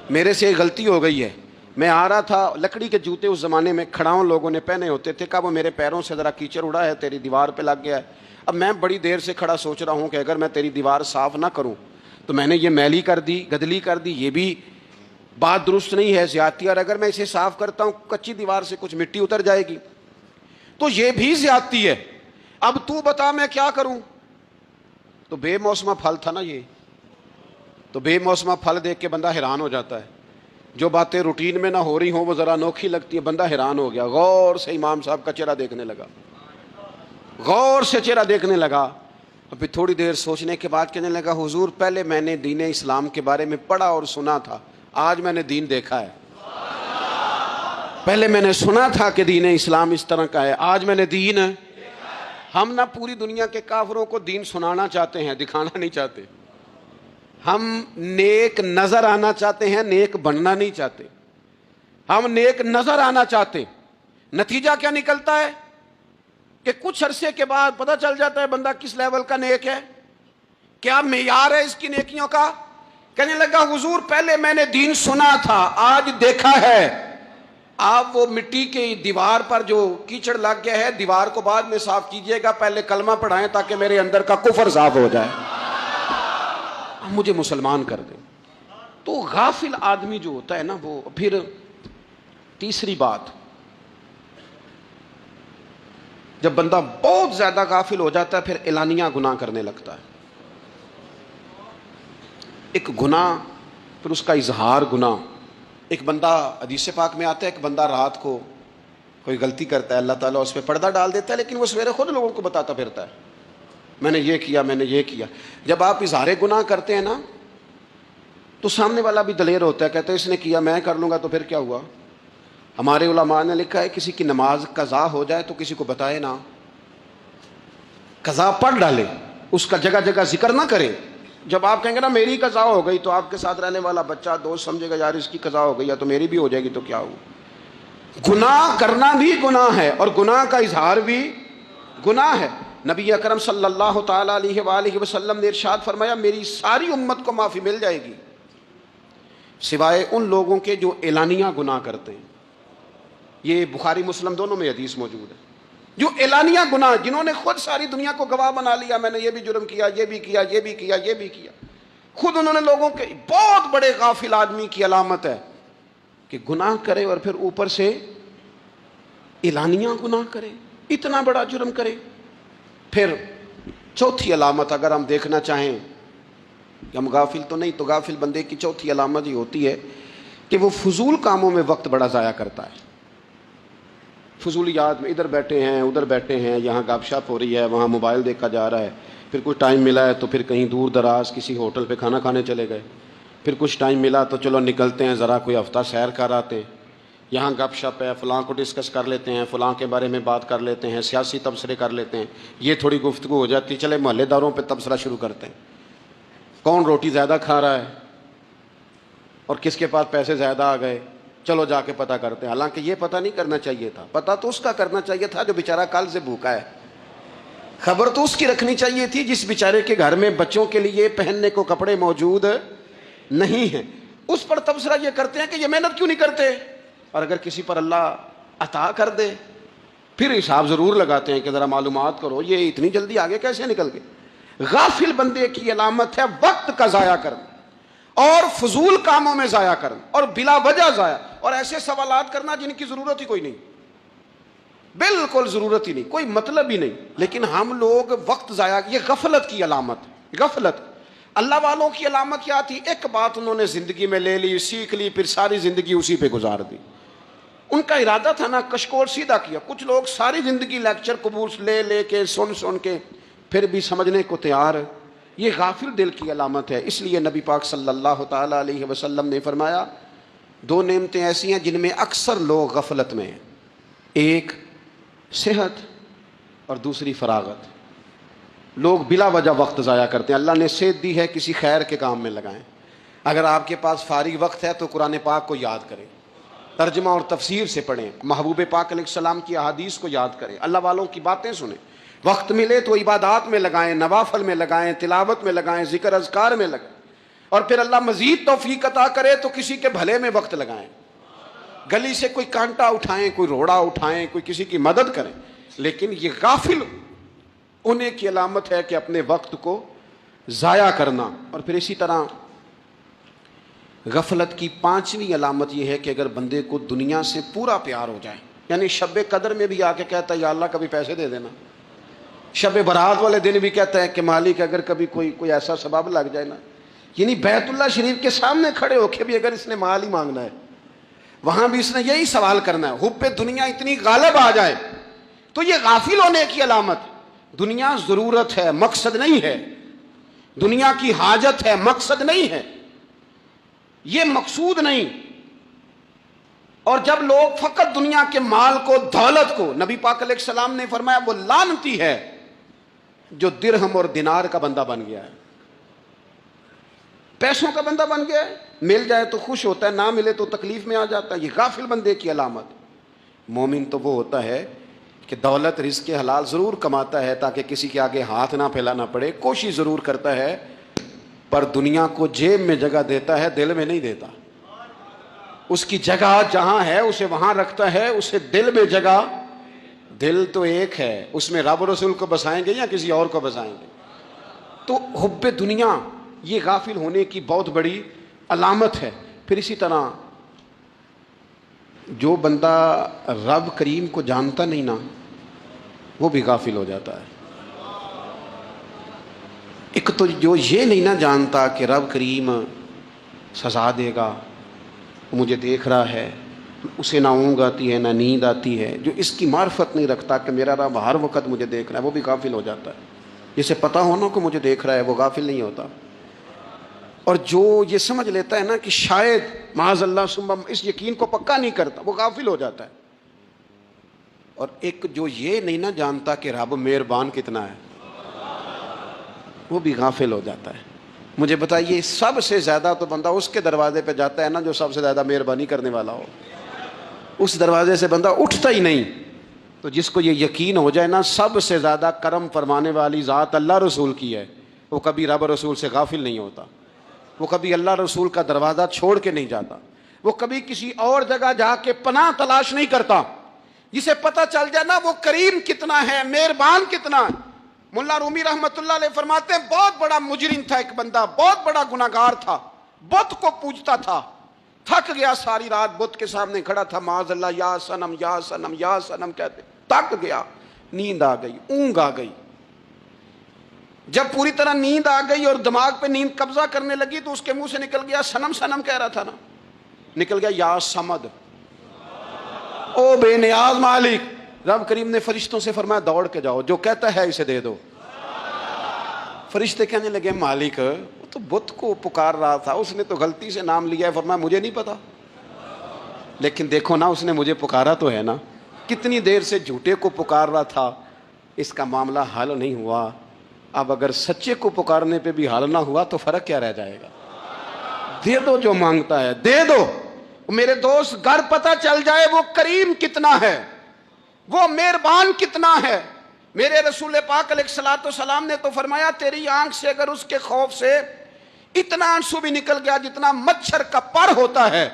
میرے سے غلطی ہو گئی ہے. میں آ رہا تھا, لکڑی کے جوتے اس زمانے میں کھڑاؤں لوگوں نے پہنے ہوتے تھے, کہا وہ میرے پیروں سے ذرا کیچڑ اڑا ہے, تیری دیوار پہ لگ گیا ہے. اب میں بڑی دیر سے کھڑا سوچ رہا ہوں کہ اگر میں تیری دیوار صاف نہ کروں تو میں نے یہ میلی کر دی, گدلی کر دی, یہ بھی بات درست نہیں ہے, زیادتی. اور اگر میں اسے صاف کرتا ہوں کچی دیوار سے کچھ مٹی اتر جائے گی تو یہ بھی زیادتی ہے. اب تو بتا میں کیا کروں. تو بے موسمہ پھل تھا نا یہ, تو بے موسمہ پھل دیکھ کے بندہ حیران ہو جاتا ہے. جو باتیں روٹین میں نہ ہو رہی ہوں وہ ذرا انوکھی لگتی ہے, بندہ حیران ہو گیا. غور سے امام صاحب کا چہرہ دیکھنے لگا, غور سے چہرہ دیکھنے لگا. اور پھر تھوڑی دیر سوچنے کے بعد کہنے لگا حضور پہلے میں نے دین اسلام کے بارے میں پڑھا اور سنا تھا, آج میں نے دین دیکھا ہے. پہلے میں نے سنا تھا کہ دین اسلام اس طرح کا ہے, آج میں نے دین. ہم نہ پوری دنیا کے کافروں کو دین سنانا چاہتے ہیں, دکھانا نہیں چاہتے. ہم نیک نظر آنا چاہتے ہیں, نیک بننا نہیں چاہتے. ہم نیک نظر آنا چاہتے. نتیجہ کیا نکلتا ہے کہ کچھ عرصے کے بعد پتہ چل جاتا ہے بندہ کس لیول کا نیک ہے, کیا معیار ہے اس کی نیکیوں کا. کہنے لگا حضور پہلے میں نے دین سنا تھا, آج دیکھا ہے. آپ وہ مٹی کی دیوار پر جو کیچڑ لگ گیا ہے, دیوار کو بعد میں صاف کیجئے گا, پہلے کلمہ پڑھائیں تاکہ میرے اندر کا کفر صاف ہو جائے, مجھے مسلمان کر دیں. تو غافل آدمی جو ہوتا ہے نا وہ. پھر تیسری بات, جب بندہ بہت زیادہ غافل ہو جاتا ہے پھر اعلانیہ گناہ کرنے لگتا ہے. ایک گناہ پھر اس کا اظہار گناہ. ایک بندہ, حدیث پاک میں آتا ہے, ایک بندہ رات کو کوئی غلطی کرتا ہے, اللہ تعالیٰ اس پہ پردہ ڈال دیتا ہے, لیکن وہ سویرے خود لوگوں کو بتاتا پھرتا ہے میں نے یہ کیا, میں نے یہ کیا. جب آپ اظہار گناہ کرتے ہیں نا تو سامنے والا بھی دلیر ہوتا ہے, کہتا ہے اس نے کیا میں کر لوں گا تو پھر کیا ہوا. ہمارے علماء نے لکھا ہے کسی کی نماز قضا ہو جائے تو کسی کو بتائے نہ, قضا پڑھ ڈالے, اس کا جگہ جگہ ذکر نہ کرے. جب آپ کہیں گے نا میری قضا ہو گئی تو آپ کے ساتھ رہنے والا بچہ دوست سمجھے گا یار اس کی قضا ہو گئی یا تو میری بھی ہو جائے گی تو کیا ہو. گناہ کرنا بھی گناہ ہے اور گناہ کا اظہار بھی گناہ ہے. نبی اکرم صلی اللہ تعالی علیہ وآلہ وسلم نے ارشاد فرمایا میری ساری امت کو معافی مل جائے گی سوائے ان لوگوں کے جو اعلانیہ گناہ کرتے ہیں. یہ بخاری مسلم دونوں میں حدیث موجود ہے. جو اعلانیہ گناہ, جنہوں نے خود ساری دنیا کو گواہ بنا لیا, میں نے یہ بھی جرم کیا, یہ بھی کیا, یہ بھی کیا, یہ بھی کیا, خود انہوں نے لوگوں کے. بہت بڑے غافل آدمی کی علامت ہے کہ گناہ کرے اور پھر اوپر سے اعلانیہ گناہ کرے, اتنا بڑا جرم کرے. پھر چوتھی علامت اگر ہم دیکھنا چاہیں کہ ہم غافل تو نہیں, تو غافل بندے کی چوتھی علامت یہ ہوتی ہے کہ وہ فضول کاموں میں وقت بڑا ضائع کرتا ہے. فضولیات میں ادھر بیٹھے ہیں ادھر بیٹھے ہیں, یہاں گپ شپ ہو رہی ہے, وہاں موبائل دیکھا جا رہا ہے, پھر کچھ ٹائم ملا ہے تو پھر کہیں دور دراز کسی ہوٹل پہ کھانا کھانے چلے گئے, پھر کچھ ٹائم ملا تو چلو نکلتے ہیں ذرا کوئی ہفتہ سیر کر آتے ہیں, یہاں گپ شپ ہے, فلاں کو ڈسکس کر لیتے ہیں, فلاں کے بارے میں بات کر لیتے ہیں, سیاسی تبصرے کر لیتے ہیں, یہ تھوڑی گفتگو ہو جاتی, چلے محلے داروں پہ تبصرہ شروع کرتے ہیں, کون روٹی زیادہ کھا رہا ہے اور کس کے پاس پیسے زیادہ آ گئے, چلو جا کے پتہ کرتے ہیں. حالانکہ یہ پتہ نہیں کرنا چاہیے تھا, پتہ تو اس کا کرنا چاہیے تھا جو بیچارہ کل سے بھوکا ہے. خبر تو اس کی رکھنی چاہیے تھی جس بیچارے کے گھر میں بچوں کے لیے پہننے کو کپڑے موجود نہیں ہیں. اس پر تبصرہ یہ کرتے ہیں کہ یہ محنت کیوں نہیں کرتے, اور اگر کسی پر اللہ عطا کر دے پھر حساب ضرور لگاتے ہیں کہ ذرا معلومات کرو یہ اتنی جلدی آگے کیسے نکل گئے. غافل بندے کی علامت ہے وقت کا ضائع کرنا اور فضول کاموں میں ضائع کرنا اور بلا وجہ ضائع, اور ایسے سوالات کرنا جن کی ضرورت ہی کوئی نہیں, بالکل ضرورت ہی نہیں, کوئی مطلب ہی نہیں, لیکن ہم لوگ وقت ضائع. یہ غفلت کی علامت, غفلت. اللہ والوں کی علامت کیا تھی, ایک بات انہوں نے زندگی میں لے لی, سیکھ لی, پھر ساری زندگی اسی پہ گزار دی. ان کا ارادہ تھا نا کشکول سیدھا کیا. کچھ لوگ ساری زندگی لیکچر قبول لے لے کے سن کے پھر بھی سمجھنے کو تیار. یہ غافل دل کی علامت ہے. اس لیے نبی پاک صلی اللہ تعالی علیہ وسلم نے فرمایا دو نعمتیں ایسی ہیں جن میں اکثر لوگ غفلت میں ہیں, ایک صحت اور دوسری فراغت. لوگ بلا وجہ وقت ضائع کرتے ہیں. اللہ نے صحت دی ہے, کسی خیر کے کام میں لگائیں. اگر آپ کے پاس فارغ وقت ہے تو قرآن پاک کو یاد کریں, ترجمہ اور تفسیر سے پڑھیں، محبوب پاک علیہ السلام کی احادیث کو یاد کریں، اللہ والوں کی باتیں سنیں، وقت ملے تو عبادات میں لگائیں، نوافل میں لگائیں، تلاوت میں لگائیں، ذکر اذکار میں لگائیں، اور پھر اللہ مزید توفیق عطا کرے تو کسی کے بھلے میں وقت لگائیں، گلی سے کوئی کانٹا اٹھائیں، کوئی روڑا اٹھائیں، کوئی کسی کی مدد کریں۔ لیکن یہ غافل ہونے کی علامت ہے کہ اپنے وقت کو ضائع کرنا۔ اور پھر اسی طرح غفلت کی پانچویں علامت یہ ہے کہ اگر بندے کو دنیا سے پورا پیار ہو جائے، یعنی شب قدر میں بھی آ کے کہتا ہے یا اللہ کبھی پیسے دے دینا، شب برات والے دن بھی کہتا ہے کہ مالک اگر کبھی کوئی ایسا سبب لگ جائے نا، یعنی بیت اللہ شریف کے سامنے کھڑے ہو کے بھی اگر اس نے مال ہی مانگنا ہے، وہاں بھی اس نے یہی سوال کرنا ہے، حب دنیا اتنی غالب آ جائے، تو یہ غافل ہونے کی علامت۔ دنیا ضرورت ہے، مقصد نہیں ہے، دنیا کی حاجت ہے، مقصد نہیں ہے، یہ مقصود نہیں۔ اور جب لوگ فقط دنیا کے مال کو، دولت کو، نبی پاک علیہ السلام نے فرمایا وہ لعنتی ہے جو درہم اور دینار کا بندہ بن گیا ہے، پیسوں کا بندہ بن گیا ہے، مل جائے تو خوش ہوتا ہے، نہ ملے تو تکلیف میں آ جاتا ہے۔ یہ غافل بندے کی علامت۔ مومن تو وہ ہوتا ہے کہ دولت رزق حلال ضرور کماتا ہے تاکہ کسی کے آگے ہاتھ نہ پھیلانا پڑے، کوشش ضرور کرتا ہے، پر دنیا کو جیب میں جگہ دیتا ہے، دل میں نہیں دیتا۔ اس کی جگہ جہاں ہے اسے وہاں رکھتا ہے، اسے دل میں جگہ، دل تو ایک ہے، اس میں رب رسول کو بسائیں گے یا کسی اور کو بسائیں گے؟ تو حب دنیا یہ غافل ہونے کی بہت بڑی علامت ہے۔ پھر اسی طرح جو بندہ رب کریم کو جانتا نہیں نا، وہ بھی غافل ہو جاتا ہے۔ ایک تو جو یہ نہیں نہ جانتا کہ رب کریم سزا دے گا، مجھے دیکھ رہا ہے، اسے نہ اونگ آتی ہے نہ نیند آتی ہے، جو اس کی معرفت نہیں رکھتا کہ میرا رب ہر وقت مجھے دیکھ رہا ہے، وہ بھی غافل ہو جاتا ہے۔ جسے پتہ ہونا کہ مجھے دیکھ رہا ہے وہ غافل نہیں ہوتا۔ اور جو یہ سمجھ لیتا ہے نا کہ شاید معاذ اللہ ثم، اس یقین کو پکا نہیں کرتا، وہ غافل ہو جاتا ہے۔ اور ایک جو یہ نہیں نہ جانتا کہ رب مہربان کتنا ہے، وہ بھی غافل ہو جاتا ہے۔ مجھے بتائیے سب سے زیادہ تو بندہ اس کے دروازے پہ جاتا ہے نا جو سب سے زیادہ مہربانی کرنے والا ہو، اس دروازے سے بندہ اٹھتا ہی نہیں۔ تو جس کو یہ یقین ہو جائے نا سب سے زیادہ کرم فرمانے والی ذات اللہ رسول کی ہے، وہ کبھی رب رسول سے غافل نہیں ہوتا، وہ کبھی اللہ رسول کا دروازہ چھوڑ کے نہیں جاتا، وہ کبھی کسی اور جگہ جا کے پناہ تلاش نہیں کرتا۔ جسے پتہ چل جائے نا وہ کریم کتنا ہے، مہربان کتنا ہے۔ ملا رومی رحمت اللہ علیہ فرماتے ہیں بہت بڑا مجرم تھا ایک بندہ، بہت بڑا گناہگار تھا، بت کو پوجتا تھا، تھک گیا، ساری رات بت کے سامنے کھڑا تھا، معاذ اللہ یا صنم یا صنم یا صنم کہتے، تھک گیا، نیند آ گئی، اونگ آ گئی۔ جب پوری طرح نیند آ گئی اور دماغ پہ نیند قبضہ کرنے لگی تو اس کے منہ سے نکل گیا، صنم صنم کہہ رہا تھا نا، نکل گیا یا صمد، او بے نیاز مالک۔ رب کریم نے فرشتوں سے فرمایا دوڑ کے جاؤ، جو کہتا ہے اسے دے دو۔ فرشتے کہنے لگے مالک وہ تو بت کو پکار رہا تھا، اس نے تو غلطی سے نام لیا ہے۔ فرمایا مجھے نہیں پتا، لیکن دیکھو نا اس نے مجھے پکارا تو ہے نا، کتنی دیر سے جھوٹے کو پکار رہا تھا، اس کا معاملہ حل نہیں ہوا، اب اگر سچے کو پکارنے پہ بھی حل نہ ہوا تو فرق کیا رہ جائے گا؟ دے دو جو مانگتا ہے، دے دو۔ میرے دوست گھر پتہ چل جائے وہ کریم کتنا ہے، وہ مہربان کتنا ہے۔ میرے رسول پاک علیہ الصلوۃ والسلام نے تو فرمایا تیری آنکھ سے اگر اس کے خوف سے اتنا آنسو بھی نکل گیا جتنا مچھر کا پر ہوتا ہے،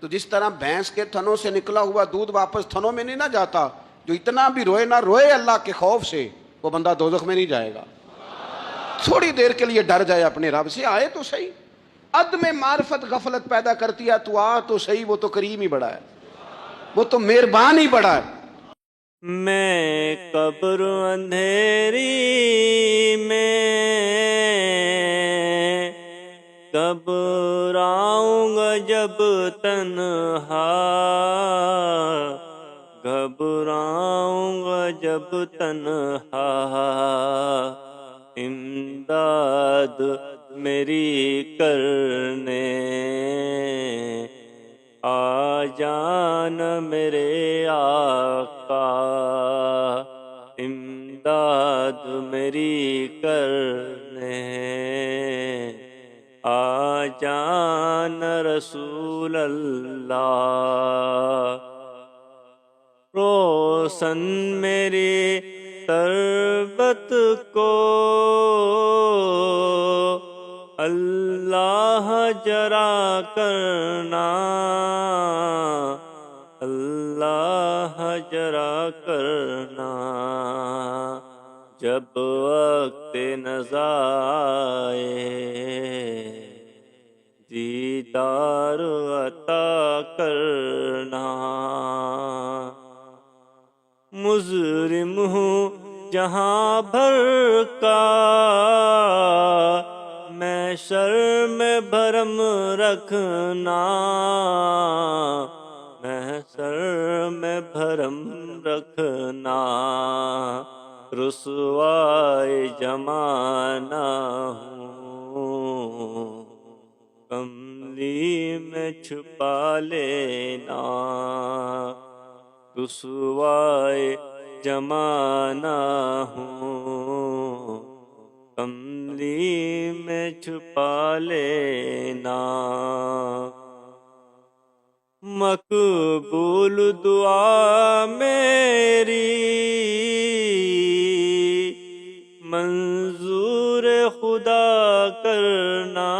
تو جس طرح بھینس کے تھنوں سے نکلا ہوا دودھ واپس تھنوں میں نہیں نہ جاتا، جو اتنا بھی روئے نہ روئے اللہ کے خوف سے، وہ بندہ دوزخ میں نہیں جائے گا۔ تھوڑی دیر کے لیے ڈر جائے اپنے رب سے، آئے تو صحیح۔ عدم معرفت غفلت پیدا کرتی ہے، تو آ تو صحیح، وہ تو کریم ہی بڑا ہے، وہ تو مہربان ہی بڑا ہے۔ میں قبر اندھیری میں کب آؤں گا جب تنہا، گھبراؤں گا جب تنہا، امداد میری کرنے آ جان میرے آقا، امداد میری کرنے آ جان رسول اللہ، روشن میری تربت کو اللہ جرا کرنا، اللہ جرا کرنا، جب وقت نزا آئے دیدار عطا کرنا۔ مجرم ہوں جہاں بھر کا، میں شرم بھرم رکھنا، میں شرم بھرم رکھنا، رسوائے زمانہ ہوں، کملی میں چھپا لینا، رسوائے زمانہ ہوں، کملی میں چھپا لینا۔ مقبول دعا میری منظور خدا کرنا،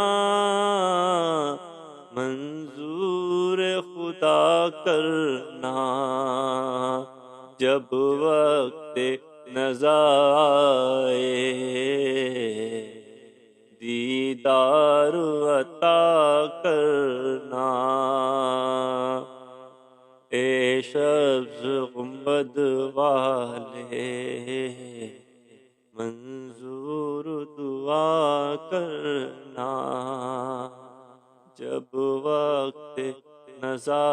منظور خدا کرنا، جب وقت نزا آئے دیدار عطا کرنا۔ اے سبز گنبد والے منظور دعا کرنا، جب وقت نزا